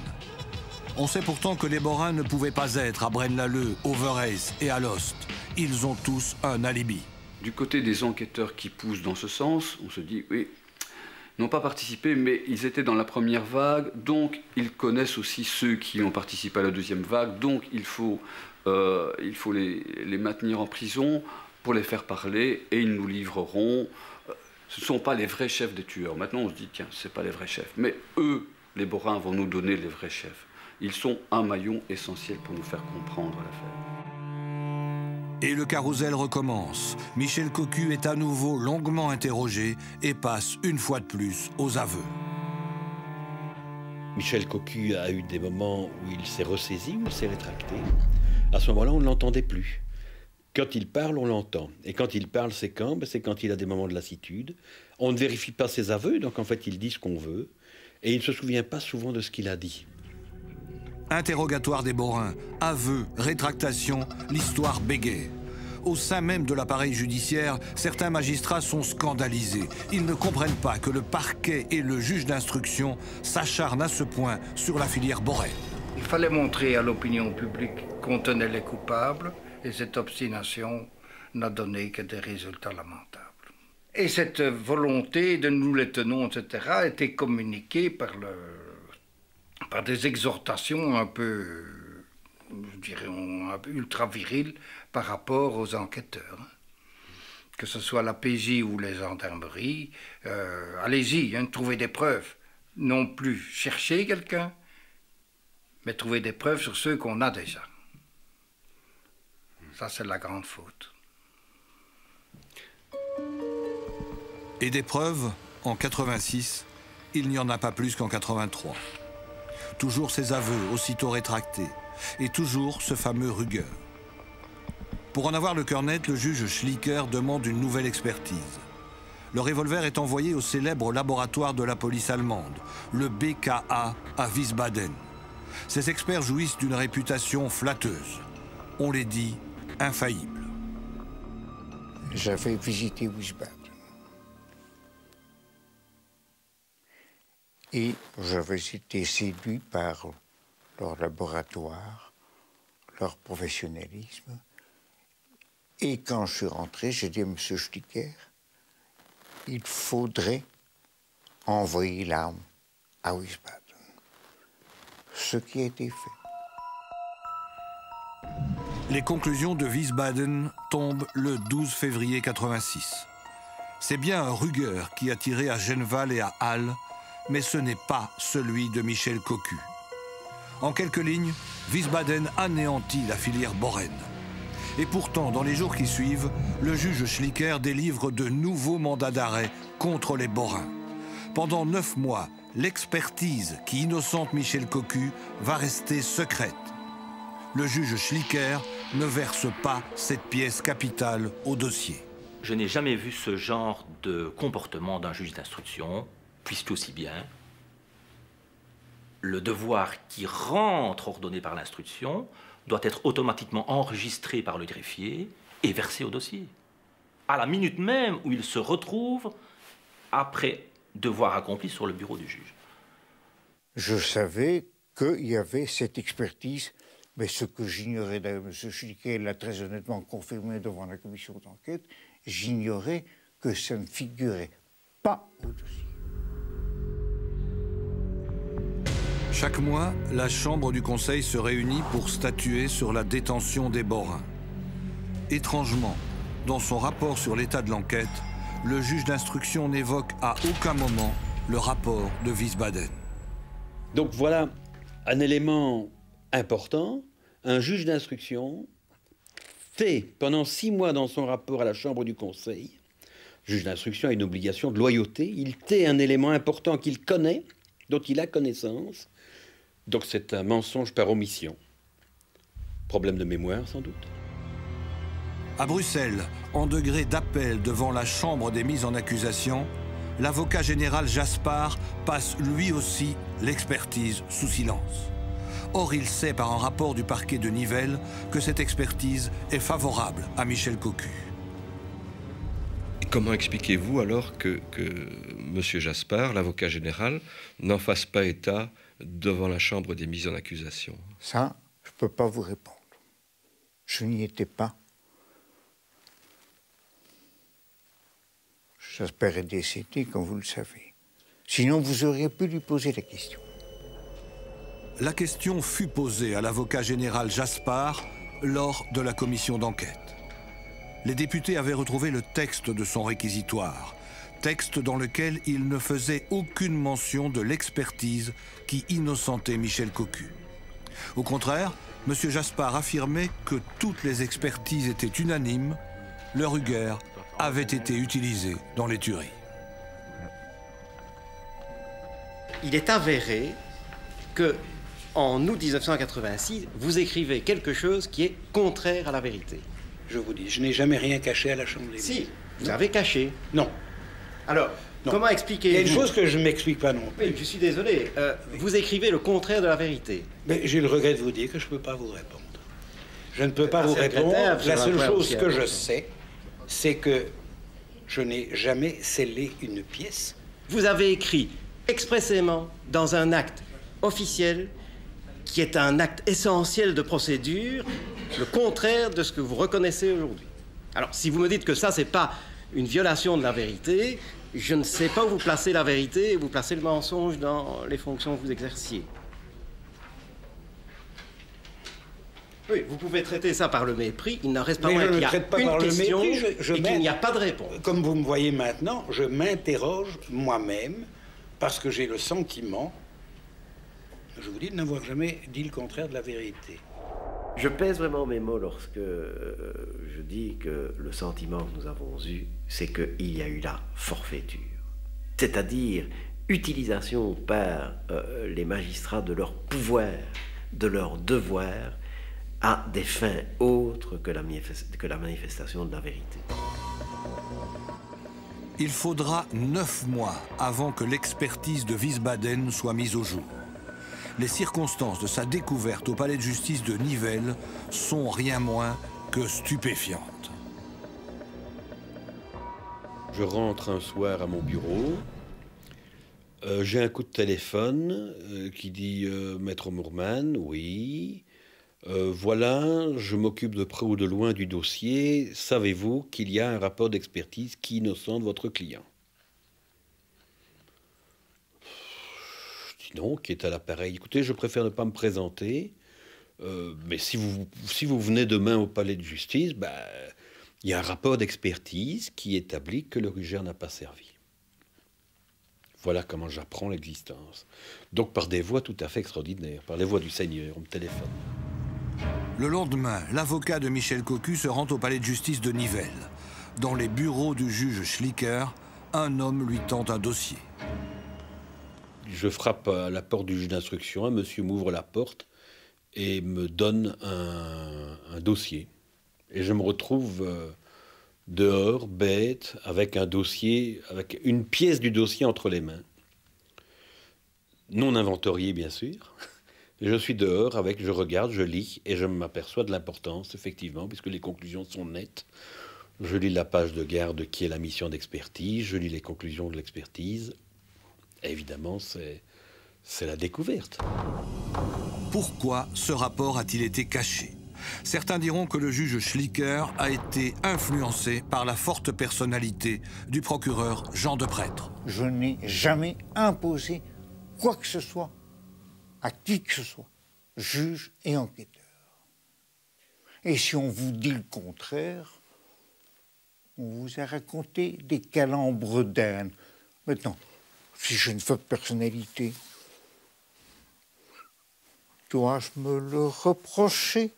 On sait pourtant que les Borins ne pouvaient pas être à Braine-l'Alleud, Overreis et Alost. Ils ont tous un alibi. Du côté des enquêteurs qui poussent dans ce sens, on se dit, oui, n'ont pas participé, mais ils étaient dans la première vague, donc ils connaissent aussi ceux qui ont participé à la deuxième vague, donc il faut les maintenir en prison pour les faire parler, et ils nous livreront. Ce ne sont pas les vrais chefs des tueurs. Maintenant, on se dit, tiens, ce n'est pas les vrais chefs. Mais eux, les Borins, vont nous donner les vrais chefs. Ils sont un maillon essentiel pour nous faire comprendre l'affaire. Et le carrousel recommence. Michel Cocu est à nouveau longuement interrogé et passe une fois de plus aux aveux. Michel Cocu a eu des moments où il s'est ressaisi, où il s'est rétracté. À ce moment-là, on ne l'entendait plus. Quand il parle, on l'entend. Et quand il parle, c'est quand? C'est quand il a des moments de lassitude. On ne vérifie pas ses aveux, donc en fait, il dit ce qu'on veut. Et il ne se souvient pas souvent de ce qu'il a dit. Interrogatoire des Borins, aveux, rétractation, l'histoire bégaye. Au sein même de l'appareil judiciaire, certains magistrats sont scandalisés. Ils ne comprennent pas que le parquet et le juge d'instruction s'acharnent à ce point sur la filière Borel. Il fallait montrer à l'opinion publique qu'on tenait les coupables, et cette obstination n'a donné que des résultats lamentables. Et cette volonté de nous les tenons, etc., a été communiquée par des exhortations un peu, je dirais, un peu ultra-viriles par rapport aux enquêteurs. Que ce soit la PJ ou les gendarmeries, allez-y, trouvez des preuves. Non plus chercher quelqu'un, mais trouver des preuves sur ceux qu'on a déjà. Ça, c'est la grande faute. Et des preuves, en 86, il n'y en a pas plus qu'en 83. Toujours ses aveux, aussitôt rétractés, et toujours ce fameux Ruger. Pour en avoir le cœur net, le juge Schlicker demande une nouvelle expertise. Le revolver est envoyé au célèbre laboratoire de la police allemande, le BKA à Wiesbaden. Ces experts jouissent d'une réputation flatteuse. On les dit infaillibles. J'avais visité Wiesbaden. Et j'avais été séduit par leur laboratoire, leur professionnalisme. Et quand je suis rentré, j'ai dit à M. Schlicker, il faudrait envoyer l'arme à Wiesbaden. Ce qui a été fait. Les conclusions de Wiesbaden tombent le 12 février 86. C'est bien un Ruger qui a tiré à Genval et à Halle, mais ce n'est pas celui de Michel Cocu. En quelques lignes, Wiesbaden anéantit la filière Borel. Et pourtant, dans les jours qui suivent, le juge Schlicker délivre de nouveaux mandats d'arrêt contre les Borins. Pendant 9 mois, l'expertise qui innocente Michel Cocu va rester secrète. Le juge Schlicker ne verse pas cette pièce capitale au dossier. Je n'ai jamais vu ce genre de comportement d'un juge d'instruction, puisque aussi bien le devoir qui rentre ordonné par l'instruction doit être automatiquement enregistré par le greffier et versé au dossier. À la minute même où il se retrouve après devoir accompli sur le bureau du juge. Je savais qu'il y avait cette expertise, mais ce que j'ignorais, d'ailleurs, M. Schlicker l'a très honnêtement confirmé devant la commission d'enquête, j'ignorais que ça ne figurait pas au dossier. Chaque mois, la Chambre du Conseil se réunit pour statuer sur la détention des Borins. Étrangement, dans son rapport sur l'état de l'enquête, le juge d'instruction n'évoque à aucun moment le rapport de Wiesbaden. Donc voilà un élément important. Un juge d'instruction fait pendant 6 mois dans son rapport à la Chambre du Conseil, le juge d'instruction a une obligation de loyauté, il tait un élément important qu'il connaît, dont il a connaissance. Donc c'est un mensonge par omission. Problème de mémoire, sans doute. À Bruxelles, en degré d'appel devant la Chambre des mises en accusation, l'avocat général Jaspard passe lui aussi l'expertise sous silence. Or, il sait par un rapport du parquet de Nivelles que cette expertise est favorable à Michel Cocu. Et comment expliquez-vous alors que M. Jaspard, l'avocat général, n'en fasse pas état devant la Chambre des mises en accusation? Ça, je ne peux pas vous répondre. Je n'y étais pas. Jasper est décédé, comme vous le savez. Sinon, vous auriez pu lui poser la question. La question fut posée à l'avocat général Jaspar lors de la commission d'enquête. Les députés avaient retrouvé le texte de son réquisitoire, texte dans lequel il ne faisait aucune mention de l'expertise qui innocentait Michel Cocu. Au contraire, M. Jaspar affirmait que toutes les expertises étaient unanimes, le Ruger avait été utilisé dans les tueries. Il est avéré que, en août 1986, vous écrivez quelque chose qui est contraire à la vérité. Je vous dis, je n'ai jamais rien caché à la Chambre des Si, vous avez caché. Non. Alors, non. Comment expliquer... Il y a une chose que je ne m'explique pas non plus. Oui, je suis désolé. Vous écrivez le contraire de la vérité. Mais j'ai le regret de vous dire que je ne peux pas vous répondre. Je ne peux pas vous répondre. Secrétaire, La seule chose que je aussi. sais, c'est que je n'ai jamais scellé une pièce. Vous avez écrit expressément dans un acte officiel qui est un acte essentiel de procédure, le contraire de ce que vous reconnaissez aujourd'hui. Alors, si vous me dites que ça, c'est pas une violation de la vérité, je ne sais pas où vous placez la vérité et vous placez le mensonge dans les fonctions que vous exerciez. Oui, vous pouvez traiter ça par le mépris, il n'en reste pas moins qu'il y a une question et qu'il n'y a pas de réponse. Comme vous me voyez maintenant, je m'interroge moi-même parce que j'ai le sentiment, je vous dis, de n'avoir jamais dit le contraire de la vérité. Je pèse vraiment mes mots lorsque je dis que le sentiment que nous avons eu, c'est qu'il y a eu la forfaiture. C'est-à-dire utilisation par les magistrats de leur pouvoir, de leur devoir, à des fins autres que la manifestation de la vérité. Il faudra 9 mois avant que l'expertise de Wiesbaden soit mise au jour. Les circonstances de sa découverte au palais de justice de Nivelles sont rien moins que stupéfiantes. Je rentre un soir à mon bureau. J'ai un coup de téléphone qui dit Maître Moorman, oui. Voilà, je m'occupe de près ou de loin du dossier. Savez-vous qu'il y a un rapport d'expertise qui innocente votre client? Je dis non, qui est à l'appareil. Écoutez, je préfère ne pas me présenter, mais si vous venez demain au palais de justice, il y a un rapport d'expertise qui établit que le Ruger n'a pas servi. Voilà comment j'apprends l'existence. Donc par des voies tout à fait extraordinaires, par les voies du Seigneur, on me téléphone. Le lendemain, l'avocat de Michel Cocu se rend au palais de justice de Nivelles. Dans les bureaux du juge Schlicker, un homme lui tend un dossier. Je frappe à la porte du juge d'instruction, un monsieur m'ouvre la porte et me donne un dossier. Et je me retrouve dehors, bête, avec un dossier, avec une pièce du dossier entre les mains. Non inventorié, bien sûr. Je suis dehors, je regarde, je lis, et je m'aperçois de l'importance, effectivement, puisque les conclusions sont nettes. Je lis la page de garde qui est la mission d'expertise, je lis les conclusions de l'expertise. Évidemment, c'est la découverte. Pourquoi ce rapport a-t-il été caché? Certains diront que le juge Schlicker a été influencé par la forte personnalité du procureur Jean Deprêtre. Je n'ai jamais imposé quoi que ce soit à qui que ce soit, juge et enquêteur. Et si on vous dit le contraire, on vous a raconté des calembres d'âne. Maintenant, si j'ai une forte personnalité, dois-je me le reprocher?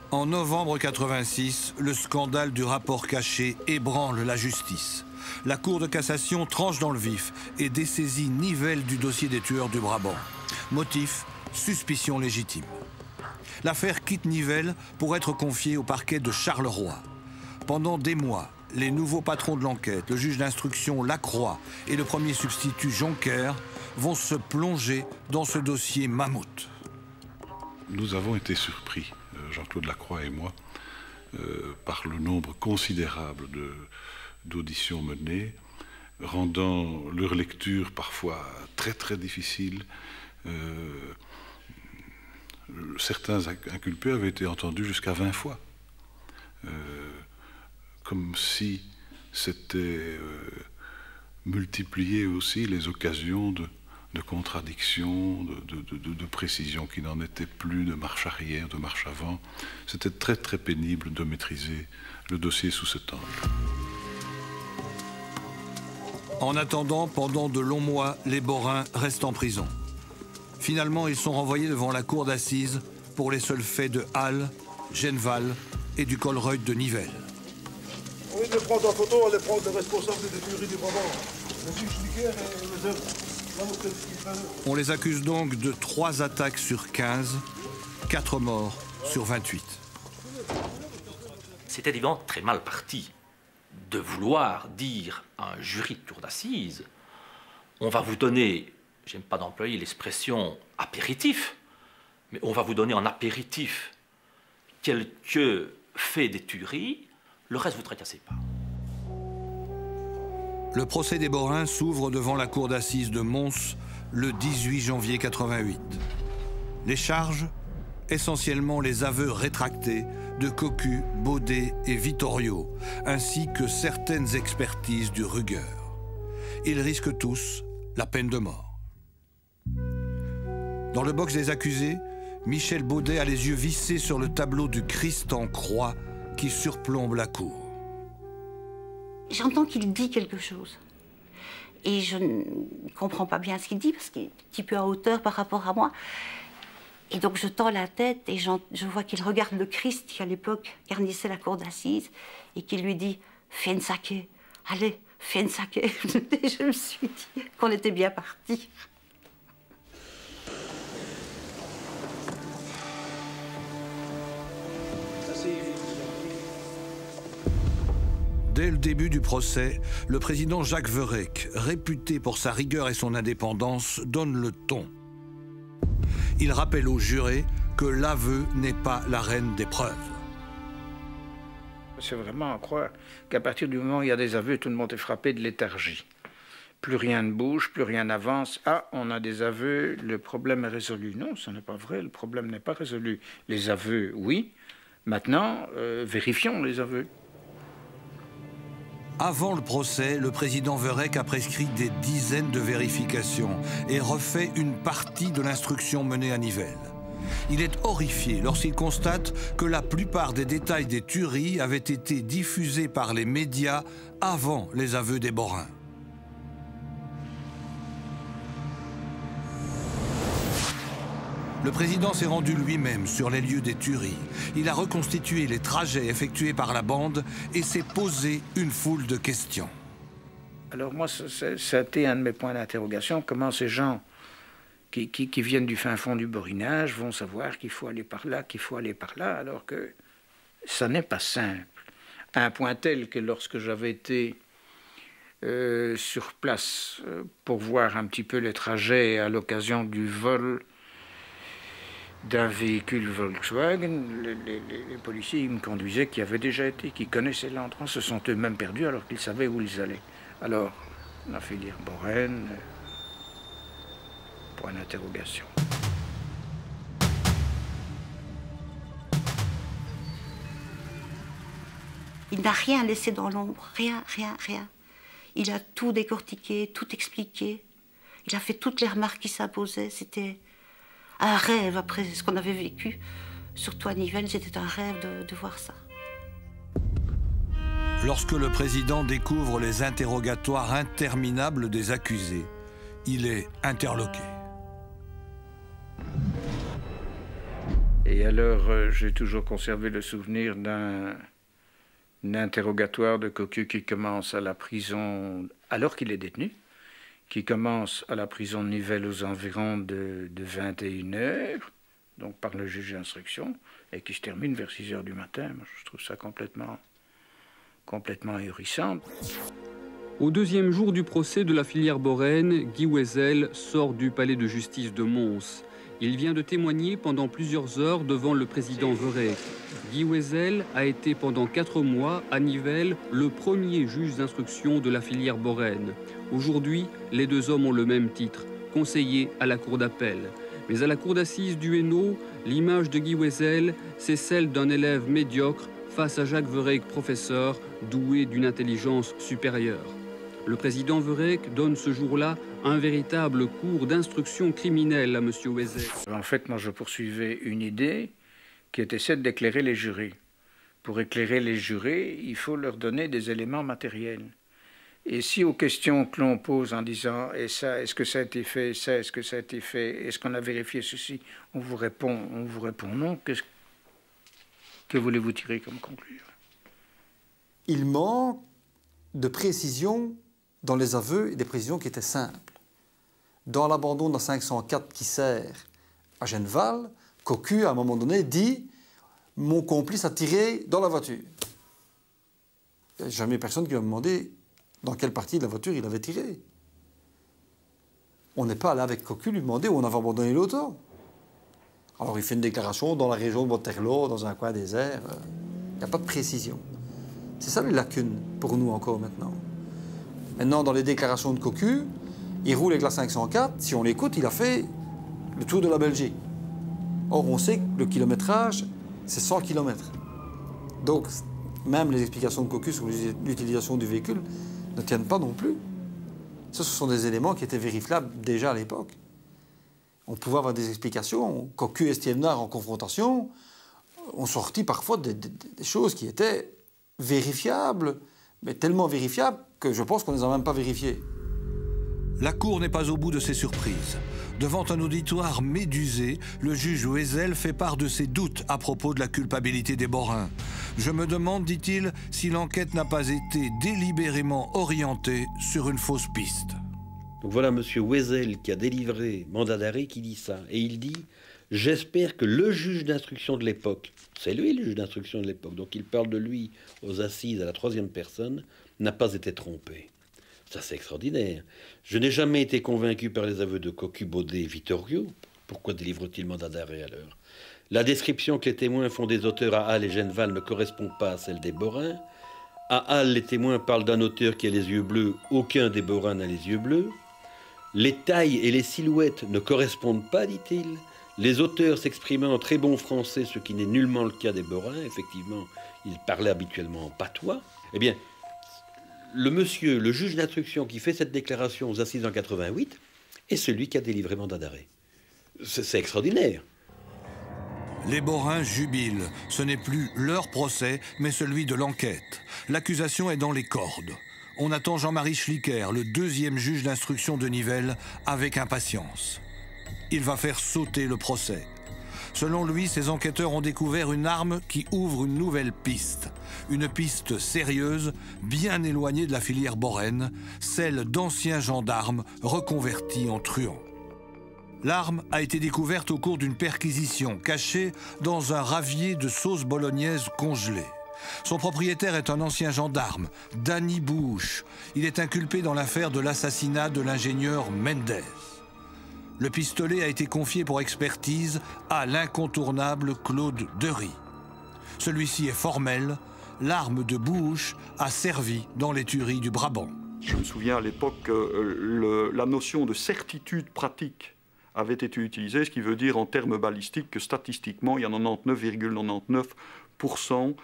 En novembre 86, le scandale du rapport caché ébranle la justice. La Cour de cassation tranche dans le vif et dessaisit Nivelles du dossier des tueurs du Brabant. Motif, suspicion légitime. L'affaire quitte Nivelles pour être confiée au parquet de Charleroi. Pendant des mois, les nouveaux patrons de l'enquête, le juge d'instruction Lacroix et le premier substitut Jonker, vont se plonger dans ce dossier mammouth. Nous avons été surpris, Jean-Claude Lacroix et moi, par le nombre considérable d'auditions menées, rendant leur lecture parfois très très difficile. Certains inculpés avaient été entendus jusqu'à 20 fois. Comme si s'étaient multipliées aussi les occasions de contradiction, de précision qui n'en était plus, de marche arrière, de marche avant. C'était très très pénible de maîtriser le dossier sous cet angle. En attendant, pendant de longs mois, les Borains restent en prison. Finalement, ils sont renvoyés devant la cour d'assises pour les seuls faits de Halle, Genval et du Colreuil de Nivelles. Au lieu de les prendre en photo, on les prend les responsables des tueries du Brabant. Le juge Schlicker et les hommes. On les accuse donc de 3 attaques sur 15, 4 morts sur 28. C'est évidemment très mal parti de vouloir dire à un jury de cour d'assises, on va vous donner, j'aime pas d'employer l'expression apéritif, mais on va vous donner en apéritif quelques faits des tueries, le reste vous tracassez pas. Le procès des Borains s'ouvre devant la cour d'assises de Mons le 18 janvier 88. Les charges, essentiellement les aveux rétractés de Cocu, Baudet et Vittorio, ainsi que certaines expertises du Ruger. Ils risquent tous la peine de mort. Dans le box des accusés, Michel Baudet a les yeux vissés sur le tableau du Christ en croix qui surplombe la cour. J'entends qu'il dit quelque chose. Et je ne comprends pas bien ce qu'il dit, parce qu'il est un petit peu à hauteur par rapport à moi. Et donc je tends la tête et je vois qu'il regarde le Christ qui, à l'époque, garnissait la cour d'assises, et qui lui dit « Fais une saké, allez, fais une saké ». Et je me suis dit qu'on était bien partis. Dès le début du procès, le président Jacques Verreyck, réputé pour sa rigueur et son indépendance, donne le ton. Il rappelle aux jurés que l'aveu n'est pas la reine des preuves. C'est vraiment à croire qu'à partir du moment où il y a des aveux, tout le monde est frappé de léthargie. Plus rien ne bouge, plus rien n'avance. Ah, on a des aveux, le problème est résolu. Non, ce n'est pas vrai, le problème n'est pas résolu. Les aveux, oui. Maintenant, vérifions les aveux. Avant le procès, le président Verreyck a prescrit des dizaines de vérifications et refait une partie de l'instruction menée à Nivelles. Il est horrifié lorsqu'il constate que la plupart des détails des tueries avaient été diffusés par les médias avant les aveux des Borains. Le président s'est rendu lui-même sur les lieux des tueries. Il a reconstitué les trajets effectués par la bande et s'est posé une foule de questions. Alors moi, ça a été un de mes points d'interrogation. Comment ces gens qui viennent du fin fond du Borinage vont savoir qu'il faut aller par là, qu'il faut aller par là, alors que ça n'est pas simple. À un point tel que lorsque j'avais été sur place pour voir un petit peu les trajets à l'occasion du vol d'un véhicule Volkswagen, les policiers me conduisaient qui avaient déjà été, qui connaissaient l'endroit, se sont eux-mêmes perdus alors qu'ils savaient où ils allaient. Alors, on a fait lire Boren, point d'interrogation. Il n'a rien laissé dans l'ombre, rien, rien, rien. Il a tout décortiqué, tout expliqué. Il a fait toutes les remarques qui s'imposaient. C'était un rêve après ce qu'on avait vécu. Surtout à Nivelles, c'était un rêve de voir ça. Lorsque le président découvre les interrogatoires interminables des accusés, il est interloqué. Et alors, j'ai toujours conservé le souvenir d'un interrogatoire de Cocu qui commence à la prison, alors qu'il est détenu, qui commence à la prison de Nivelles aux environs de 21h, donc par le juge d'instruction, et qui se termine vers 6h du matin. Moi, je trouve ça complètement ahurissant. Au deuxième jour du procès de la filière Boren, Guy Wesel sort du palais de justice de Mons. Il vient de témoigner pendant plusieurs heures devant le président Verreyck. Guy Wesel a été pendant 4 mois à Nivelles le premier juge d'instruction de la filière Boren. Aujourd'hui, les deux hommes ont le même titre, conseiller à la cour d'appel. Mais à la cour d'assises du Hainaut, l'image de Guy Wesel, c'est celle d'un élève médiocre face à Jacques Verreyck, professeur, doué d'une intelligence supérieure. Le président Verreyck donne ce jour-là un véritable cours d'instruction criminelle à M. Wézel. En fait, moi, je poursuivais une idée qui était celle d'éclairer les jurés. Pour éclairer les jurés, il faut leur donner des éléments matériels. Et si aux questions que l'on pose en disant « et ça, est-ce que ça a été fait, ça, est-ce que ça a été fait, est-ce qu'on a vérifié ceci ?» on vous répond non, que voulez-vous tirer comme conclusion? Il manque de précision dans les aveux et des précisions qui étaient simples. Dans l'abandon de la 504 qui sert à Genneval, Cocu, à un moment donné, dit « mon complice a tiré dans la voiture ». Il n'y a jamais personne qui m'a demandé dans quelle partie de la voiture il avait tiré. On n'est pas allé avec Cocu lui demander où on avait abandonné l'auto. Alors il fait une déclaration dans la région de Waterloo, dans un coin désert. Il n'y a pas de précision. C'est ça les lacunes pour nous encore maintenant. Maintenant, dans les déclarations de Cocu, il roule avec la 504. Si on l'écoute, il a fait le tour de la Belgique. Or, on sait que le kilométrage, c'est 100 km. Donc, même les explications de Cocu sur l'utilisation du véhicule ne tiennent pas non plus. Ça, ce sont des éléments qui étaient vérifiables déjà à l'époque. On pouvait avoir des explications. Cocu et Stiévenard, en confrontation, ont sorti parfois des choses qui étaient vérifiables, mais tellement vérifiables que je pense qu'on ne les a même pas vérifiées. La Cour n'est pas au bout de ses surprises. Devant un auditoire médusé, le juge Wézel fait part de ses doutes à propos de la culpabilité des Borins. Je me demande, dit-il, si l'enquête n'a pas été délibérément orientée sur une fausse piste. Donc voilà M. Wézel qui a délivré mandat d'arrêt qui dit ça. Et il dit « J'espère que le juge d'instruction de l'époque, c'est lui le juge d'instruction de l'époque, donc il parle de lui aux assises à la troisième personne, n'a pas été trompé. » Ça, c'est extraordinaire. Je n'ai jamais été convaincu par les aveux de Cocu, Baudet et Vittorio. Pourquoi délivre-t-il mandat d'arrêt alors? La description que les témoins font des auteurs à Halle et Genneval ne correspond pas à celle des Borins. À Halle, les témoins parlent d'un auteur qui a les yeux bleus. Aucun des Borins n'a les yeux bleus. Les tailles et les silhouettes ne correspondent pas, dit-il. Les auteurs s'exprimaient en très bon français, ce qui n'est nullement le cas des Borins. Effectivement, ils parlaient habituellement en patois. Eh bien, le juge d'instruction qui fait cette déclaration aux assises en 88 est celui qui a délivré mandat d'arrêt. C'est extraordinaire. Les Borins jubilent. Ce n'est plus leur procès, mais celui de l'enquête. L'accusation est dans les cordes. On attend Jean-Marie Schlicker, le deuxième juge d'instruction de Nivelles, avec impatience. Il va faire sauter le procès. Selon lui, ces enquêteurs ont découvert une arme qui ouvre une nouvelle piste. Une piste sérieuse, bien éloignée de la filière boraine, celle d'anciens gendarmes reconvertis en truands. L'arme a été découverte au cours d'une perquisition cachée dans un ravier de sauce bolognaise congelée. Son propriétaire est un ancien gendarme, Danny Bouche. Il est inculpé dans l'affaire de l'assassinat de l'ingénieur Mendez. Le pistolet a été confié pour expertise à l'incontournable Claude Dery. Celui-ci est formel. L'arme de Bouche a servi dans les tueries du Brabant. Je me souviens à l'époque que la notion de certitude pratique avait été utilisée, ce qui veut dire en termes balistiques que statistiquement, il y a 99,99%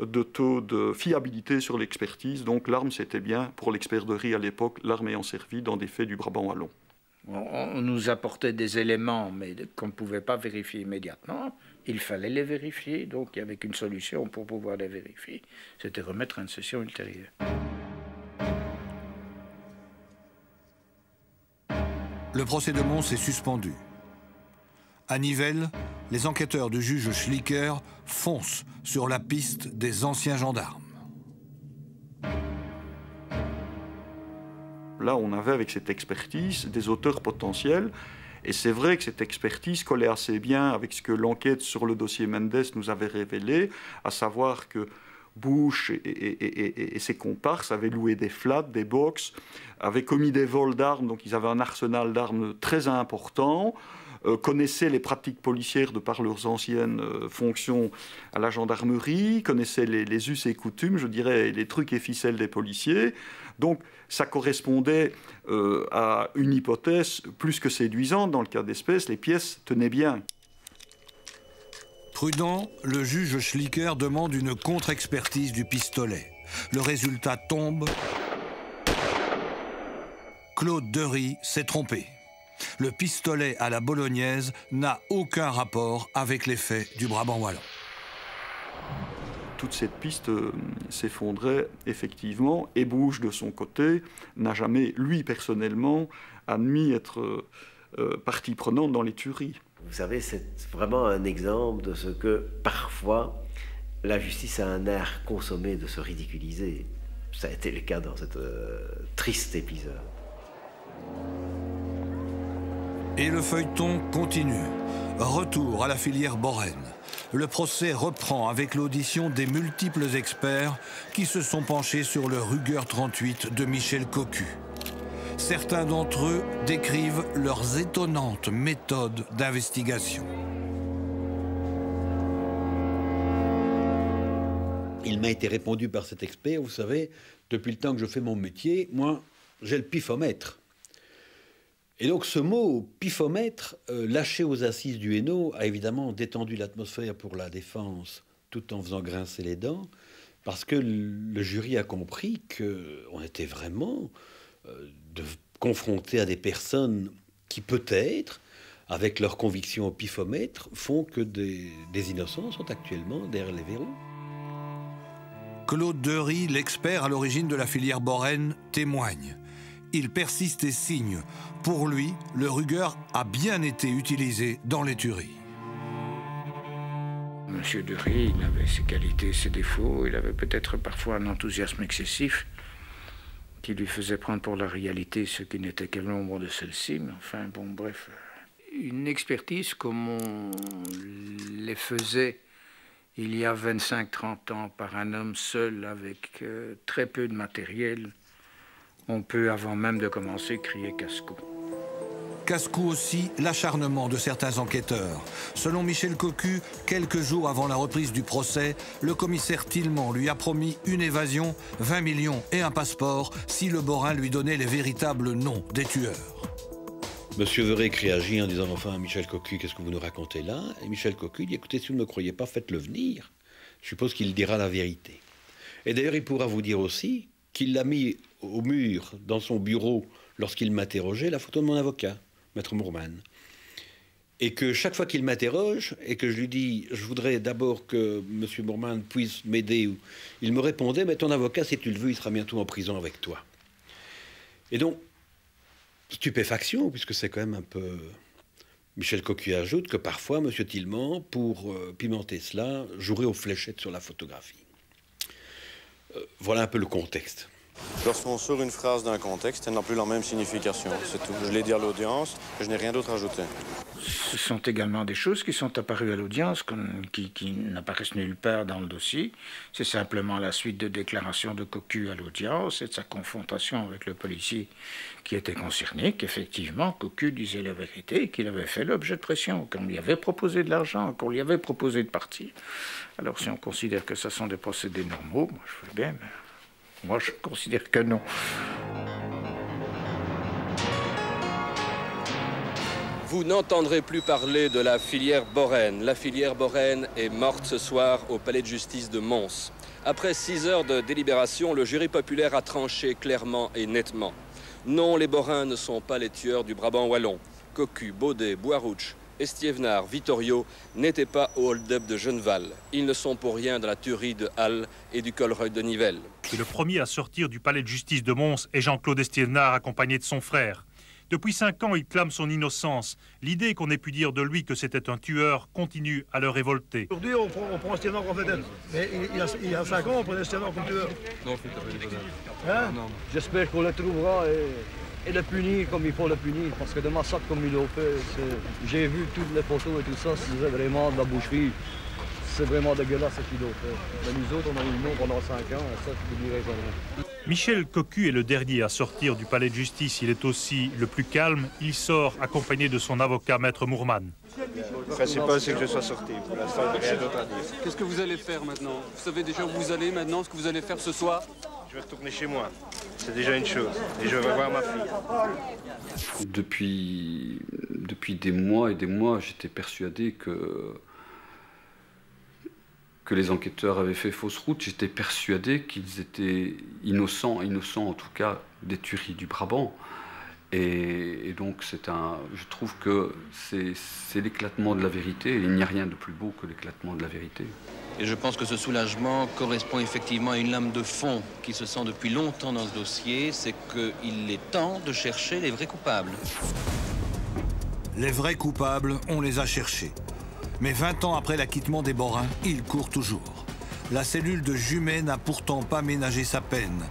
de taux de fiabilité sur l'expertise. Donc l'arme, c'était bien, pour l'expert Dery à l'époque, l'arme ayant servi dans des faits du Brabant wallon. On nous apportait des éléments, mais qu'on ne pouvait pas vérifier immédiatement. Il fallait les vérifier, donc il n'y avait qu'une solution pour pouvoir les vérifier. C'était remettre à une session ultérieure. Le procès de Mons est suspendu. À Nivelles, les enquêteurs du juge Schlicker foncent sur la piste des anciens gendarmes. Là, on avait avec cette expertise des auteurs potentiels. Et c'est vrai que cette expertise collait assez bien avec ce que l'enquête sur le dossier Mendes nous avait révélé, à savoir que Bouche et ses comparses avaient loué des flats, des box, avaient commis des vols d'armes, donc ils avaient un arsenal d'armes très important, connaissaient les pratiques policières de par leurs anciennes fonctions à la gendarmerie, connaissaient les us et coutumes, je dirais, les trucs et ficelles des policiers. Donc ça correspondait à une hypothèse plus que séduisante. Dans le cas d'espèce, les pièces tenaient bien. Prudent, le juge Schlicker demande une contre-expertise du pistolet. Le résultat tombe. Claude Dery s'est trompé. Le pistolet à la bolognaise n'a aucun rapport avec les faits du Brabant wallon. Toute cette piste s'effondrait effectivement, et Bouche, de son côté, n'a jamais, lui personnellement, admis être partie prenante dans les tueries. Vous savez, c'est vraiment un exemple de ce que, parfois, la justice a un art consommé de se ridiculiser. Ça a été le cas dans ce triste épisode. Et le feuilleton continue. Retour à la filière Borène. Le procès reprend avec l'audition des multiples experts qui se sont penchés sur le Ruger 38 de Michel Cocu. Certains d'entre eux décrivent leurs étonnantes méthodes d'investigation. Il m'a été répondu par cet expert, vous savez, depuis le temps que je fais mon métier, moi, j'ai le pifomètre. Et donc ce mot pifomètre, lâché aux assises du Hainaut, a évidemment détendu l'atmosphère pour la défense, tout en faisant grincer les dents, parce que le jury a compris qu'on était vraiment confrontés à des personnes qui, peut-être, avec leur conviction au pifomètre, font que des innocents sont actuellement derrière les verrous. Claude Dery, l'expert à l'origine de la filière Borène, témoigne. Il persiste et signe. Pour lui, le Ruger a bien été utilisé dans les tueries. Monsieur Dery, il avait ses qualités, ses défauts. Il avait peut-être parfois un enthousiasme excessif qui lui faisait prendre pour la réalité ce qui n'était que l'ombre de celle-ci. Mais enfin, bon, bref. Une expertise comme on les faisait il y a 25-30 ans par un homme seul avec très peu de matériel, on peut, avant même de commencer, crier casse-cou. Casse-cou aussi l'acharnement de certains enquêteurs. Selon Michel Cocu, quelques jours avant la reprise du procès, le commissaire Tillemont lui a promis une évasion, 20 millions et un passeport si le Borin lui donnait les véritables noms des tueurs. Monsieur Verrec réagit en disant « Enfin, Michel Cocu, qu'est-ce que vous nous racontez là ?» Et Michel Cocu dit « Écoutez, si vous ne me croyez pas, faites-le venir. Je suppose qu'il dira la vérité. » Et d'ailleurs, il pourra vous dire aussi qu'il l'a mis au mur, dans son bureau, lorsqu'il m'interrogeait, la photo de mon avocat, Maître Mourman. Et que chaque fois qu'il m'interroge, et que je lui dis « Je voudrais d'abord que M. Mourman puisse m'aider », il me répondait « Mais ton avocat, si tu le veux, il sera bientôt en prison avec toi. » Et donc, stupéfaction, puisque c'est quand même un peu... Michel Cocu ajoute que parfois, M. Tillemont, pour pimenter cela, jouerait aux fléchettes sur la photographie. Voilà un peu le contexte. Lorsqu'on sort une phrase d'un contexte, elle n'a plus la même signification, c'est tout. Je l'ai dit à l'audience, je n'ai rien d'autre à ajouter. Ce sont également des choses qui sont apparues à l'audience, qui n'apparaissent nulle part dans le dossier. C'est simplement la suite de déclarations de Cocu à l'audience et de sa confrontation avec le policier qui était concerné, qu'effectivement Cocu disait la vérité, qu'il avait fait l'objet de pression, qu'on lui avait proposé de l'argent, qu'on lui avait proposé de partir. Alors si on considère que ce sont des procédés normaux, moi je veux bien, mais moi je considère que non. Vous n'entendrez plus parler de la filière Borène. La filière Borène est morte ce soir au palais de justice de Mons. Après 6 heures de délibération, le jury populaire a tranché clairement et nettement. Non, les Borins ne sont pas les tueurs du Brabant wallon. Cocu, Baudet, Boirouch, Estiévenard, Vittorio n'étaient pas au hold-up de Genneval. Ils ne sont pour rien dans la tuerie de Halle et du Colreuil de Nivelles. Et le premier à sortir du palais de justice de Mons est Jean-Claude Estiévenard, accompagné de son frère. Depuis 5 ans, il clame son innocence. L'idée qu'on ait pu dire de lui que c'était un tueur continue à le révolter. Aujourd'hui, on prend Estiévenard comme vedette. Mais il y a 5 ans, on prenait Estiévenard comme tueur. Non, hein? J'espère qu'on le trouvera et le punir comme il faut le punir. Parce que de massacre comme il l'a fait, j'ai vu toutes les photos et tout ça, c'est vraiment de la boucherie. C'est vraiment dégueulasse ce qu'il a fait. Mais nous autres, on a eu le nom pendant 5 ans, et ça, je ne dirais jamais. Michel Cocu est le dernier à sortir du palais de justice. Il est aussi le plus calme. Il sort accompagné de son avocat, Maître Mourman. Le principal, c'est que je sois sorti. Pour l'instant, il n'y a rien d'autre à dire. Qu'est-ce que vous allez faire maintenant? Vous savez déjà où vous allez maintenant, ce que vous allez faire ce soir? Je vais retourner chez moi. C'est déjà une chose. Et je vais voir ma fille. Depuis des mois et des mois, j'étais persuadé que que les enquêteurs avaient fait fausse route, j'étais persuadé qu'ils étaient innocents en tout cas des tueries du Brabant. Et donc je trouve que c'est l'éclatement de la vérité, et il n'y a rien de plus beau que l'éclatement de la vérité. Et je pense que ce soulagement correspond effectivement à une lame de fond qui se sent depuis longtemps dans ce dossier, c'est qu'il est temps de chercher les vrais coupables. Les vrais coupables, on les a cherchés. Mais 20 ans après l'acquittement des Borins, ils courent toujours. La cellule de Jumet n'a pourtant pas ménagé sa peine.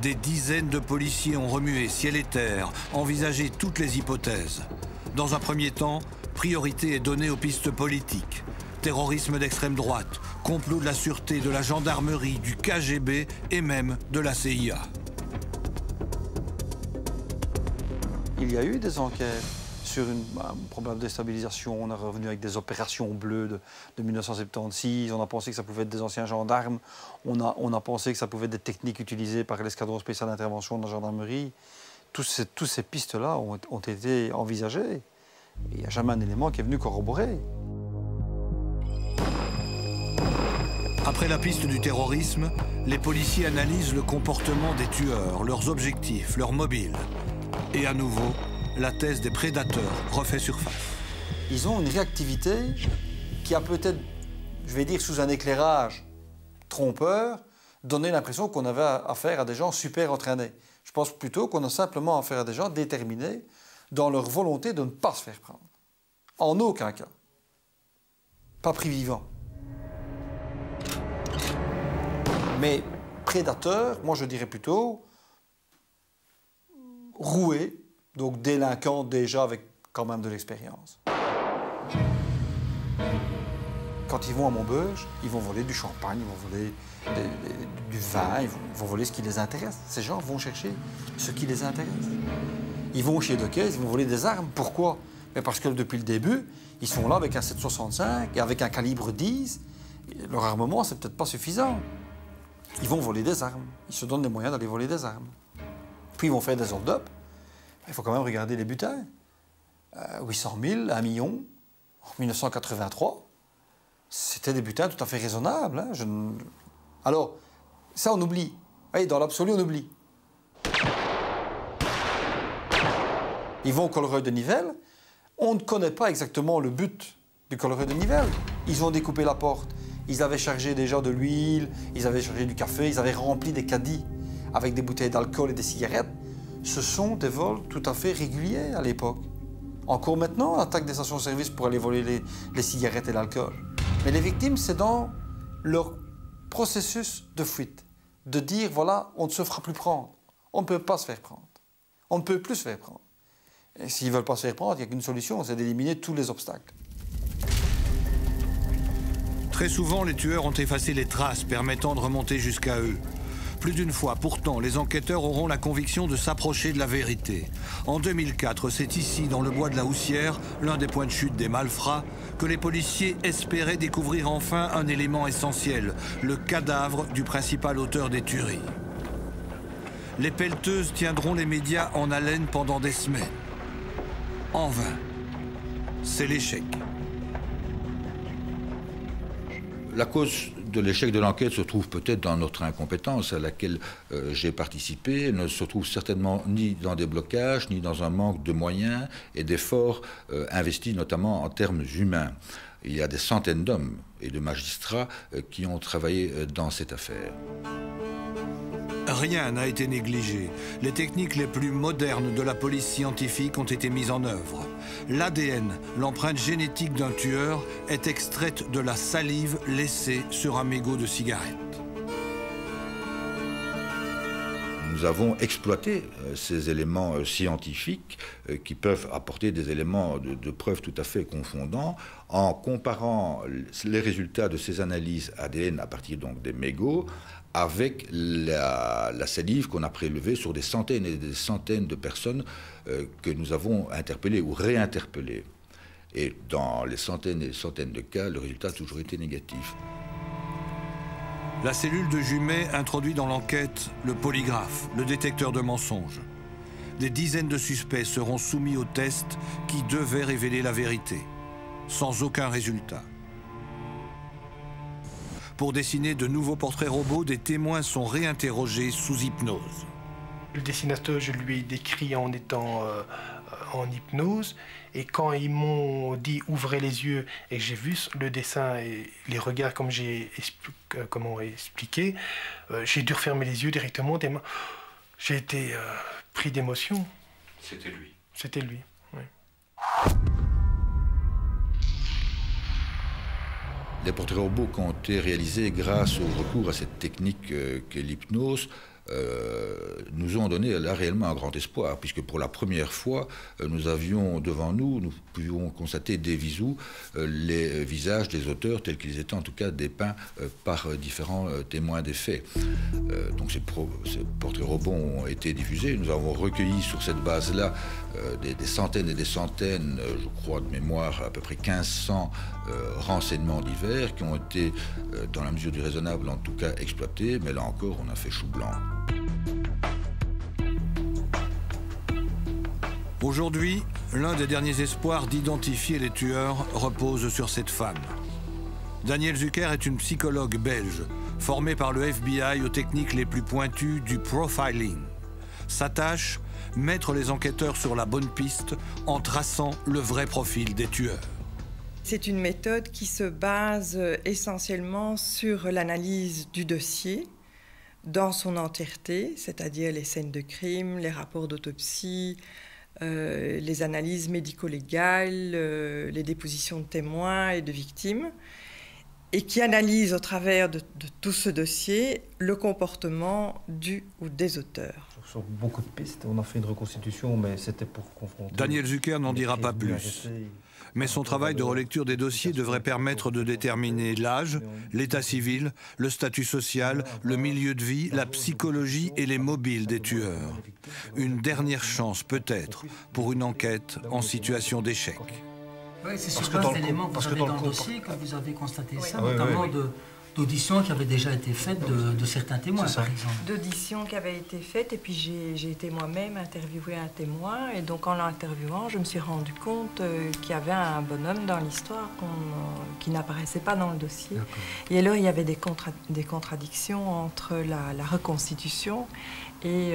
Des dizaines de policiers ont remué ciel et terre, envisagé toutes les hypothèses. Dans un premier temps, priorité est donnée aux pistes politiques. Terrorisme d'extrême droite, complot de la sûreté, de la gendarmerie, du KGB et même de la CIA. Il y a eu des enquêtes sur une probable déstabilisation. On est revenu avec des opérations bleues de 1976. On a pensé que ça pouvait être des anciens gendarmes. On a pensé que ça pouvait être des techniques utilisées par l'escadron spécial d'intervention de la gendarmerie. Toutes ces pistes-là ont été envisagées. Il n'y a jamais un élément qui est venu corroborer. Après la piste du terrorisme, les policiers analysent le comportement des tueurs, leurs objectifs, leurs mobiles. Et à nouveau, la thèse des prédateurs refait surface. Ils ont une réactivité qui a peut-être, je vais dire sous un éclairage trompeur, donné l'impression qu'on avait affaire à des gens super entraînés. Je pense plutôt qu'on a simplement affaire à des gens déterminés dans leur volonté de ne pas se faire prendre. En aucun cas. Pas pris vivant. Mais prédateurs, moi je dirais plutôt roués, donc délinquants déjà avec quand même de l'expérience. Quand ils vont à Maubeuge, ils vont voler du champagne, ils vont voler du vin, ils vont voler ce qui les intéresse. Ces gens vont chercher ce qui les intéresse. Ils vont chez Dockers, ils vont voler des armes. Pourquoi? Mais parce que depuis le début, ils sont là avec un 7,65 et avec un calibre 10. Leur armement, c'est peut-être pas suffisant. Ils vont voler des armes. Ils se donnent les moyens d'aller voler des armes. Puis ils vont faire des hold-up. Il faut quand même regarder les butins. 800 000, 1 million, en 1983. C'était des butins tout à fait raisonnables. Hein. Alors, ça, on oublie. Oui, dans l'absolu, on oublie. Ils vont au Colreuil de Nivelles. On ne connaît pas exactement le but du Colreuil de Nivelles. Ils ont découpé la porte. Ils avaient chargé déjà de l'huile, ils avaient chargé du café, ils avaient rempli des caddies avec des bouteilles d'alcool et des cigarettes. Ce sont des vols tout à fait réguliers à l'époque. Encore maintenant, on attaque des stations-service pour aller voler les cigarettes et l'alcool. Mais les victimes, c'est dans leur processus de fuite. De dire, voilà, on ne se fera plus prendre. On ne peut pas se faire prendre. On ne peut plus se faire prendre. Et s'ils ne veulent pas se faire prendre, il n'y a qu'une solution, c'est d'éliminer tous les obstacles. Très souvent, les tueurs ont effacé les traces permettant de remonter jusqu'à eux. Plus d'une fois, pourtant, les enquêteurs auront la conviction de s'approcher de la vérité. En 2004, c'est ici, dans le bois de la Houssière, l'un des points de chute des malfrats, que les policiers espéraient découvrir enfin un élément essentiel, le cadavre du principal auteur des tueries. Les pelleteuses tiendront les médias en haleine pendant des semaines. En vain. C'est l'échec. La cause de l'échec de l'enquête se trouve peut-être dans notre incompétence à laquelle j'ai participé. Elle ne se trouve certainement ni dans des blocages, ni dans un manque de moyens et d'efforts investis notamment en termes humains. Il y a des centaines d'hommes et de magistrats qui ont travaillé dans cette affaire. Rien n'a été négligé. Les techniques les plus modernes de la police scientifique ont été mises en œuvre. L'ADN, l'empreinte génétique d'un tueur, est extraite de la salive laissée sur un mégot de cigarette. Nous avons exploité ces éléments scientifiques qui peuvent apporter des éléments de preuve tout à fait confondants en comparant les résultats de ces analyses ADN à partir donc des mégots avec la salive qu'on a prélevée sur des centaines et des centaines de personnes que nous avons interpellées ou réinterpellées. Et dans les centaines et les centaines de cas, le résultat a toujours été négatif. La cellule de Jumet introduit dans l'enquête le polygraphe, le détecteur de mensonges. Des dizaines de suspects seront soumis au test qui devait révéler la vérité, sans aucun résultat. Pour dessiner de nouveaux portraits robots, des témoins sont réinterrogés sous hypnose. Le dessinateur, je lui ai décrit en étant en hypnose. Et quand ils m'ont dit « ouvrez les yeux » et que j'ai vu le dessin et les regards comme j'ai expliqué, j'ai dû refermer les yeux directement. J'ai été pris d'émotion. C'était lui. C'était lui, oui. Les portraits robots qui ont été réalisés grâce au recours à cette technique qu'est l'hypnose nous ont donné là réellement un grand espoir, puisque pour la première fois, nous avions devant nous, nous pouvions constater des visus, les visages des auteurs tels qu'ils étaient en tout cas dépeints par différents témoins des faits. Donc ces portraits robots ont été diffusés. Nous avons recueilli sur cette base-là des centaines et des centaines, je crois de mémoire, à peu près 1500 renseignements divers qui ont été, dans la mesure du raisonnable en tout cas, exploités. Mais là encore, on a fait chou blanc. Aujourd'hui, l'un des derniers espoirs d'identifier les tueurs repose sur cette femme. Danielle Zucker est une psychologue belge, formée par le FBI aux techniques les plus pointues du profiling. Sa tâche, mettre les enquêteurs sur la bonne piste en traçant le vrai profil des tueurs. C'est une méthode qui se base essentiellement sur l'analyse du dossier dans son entièreté, c'est-à-dire les scènes de crime, les rapports d'autopsie, les analyses médico-légales, les dépositions de témoins et de victimes, et qui analyse au travers de tout ce dossier le comportement du ou des auteurs. Sur beaucoup de pistes, on a fait une reconstitution, mais c'était pour confronter... Danielle Zucker n'en dira pas plus. Mais son travail de relecture des dossiers devrait permettre de déterminer l'âge, l'état civil, le statut social, le milieu de vie, la psychologie et les mobiles des tueurs. Une dernière chance peut-être pour une enquête en situation d'échec. Oui, c'est sur base d'éléments que vous avez dans le dossier que vous avez constaté ça, notamment d'auditions qui avaient déjà été faites de certains témoins, par exemple. D'auditions qui avaient été faites, et puis j'ai été moi-même interviewer un témoin, et donc en l'interviewant, je me suis rendu compte qu'il y avait un bonhomme dans l'histoire qui n'apparaissait pas dans le dossier. Et alors il y avait des contradictions entre la reconstitution et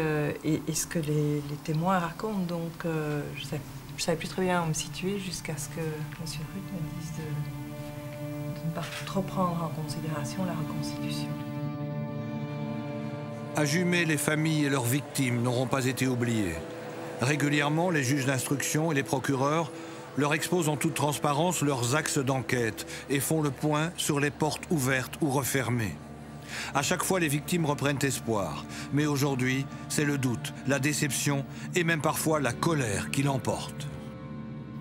ce que les témoins racontent, donc je ne savais plus très bien où me situer jusqu'à ce que M. Ruth me dise de ne pas trop prendre en considération la reconstitution. À Jumet, les familles et leurs victimes n'auront pas été oubliées. Régulièrement, les juges d'instruction et les procureurs leur exposent en toute transparence leurs axes d'enquête et font le point sur les portes ouvertes ou refermées. À chaque fois, les victimes reprennent espoir. Mais aujourd'hui, c'est le doute, la déception et même parfois la colère qui l'emportent.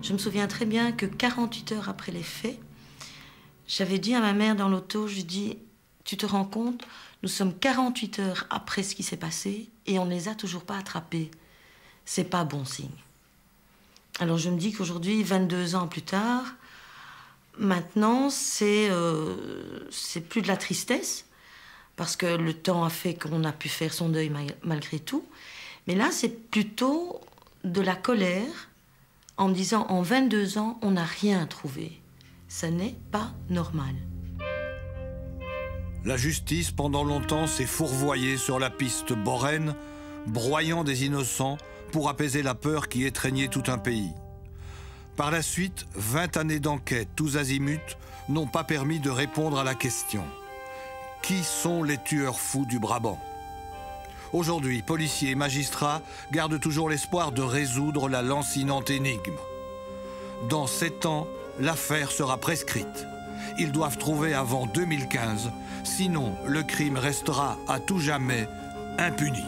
Je me souviens très bien que 48 heures après les faits, j'avais dit à ma mère dans l'auto, je lui dis, tu te rends compte, nous sommes 48 heures après ce qui s'est passé et on ne les a toujours pas attrapés. C'est pas bon signe. Alors je me dis qu'aujourd'hui, 22 ans plus tard, maintenant, c'est plus de la tristesse, parce que le temps a fait qu'on a pu faire son deuil malgré tout. Mais là, c'est plutôt de la colère, en me disant, en 22 ans, on n'a rien trouvé. Ça n'est pas normal. La justice, pendant longtemps, s'est fourvoyée sur la piste Borène, broyant des innocents pour apaiser la peur qui étreignait tout un pays. Par la suite, 20 années d'enquête, tous azimuts, n'ont pas permis de répondre à la question. Qui sont les tueurs fous du Brabant? Aujourd'hui, policiers et magistrats gardent toujours l'espoir de résoudre la lancinante énigme. Dans 7 ans, l'affaire sera prescrite. Ils doivent trouver avant 2015, sinon le crime restera à tout jamais impuni.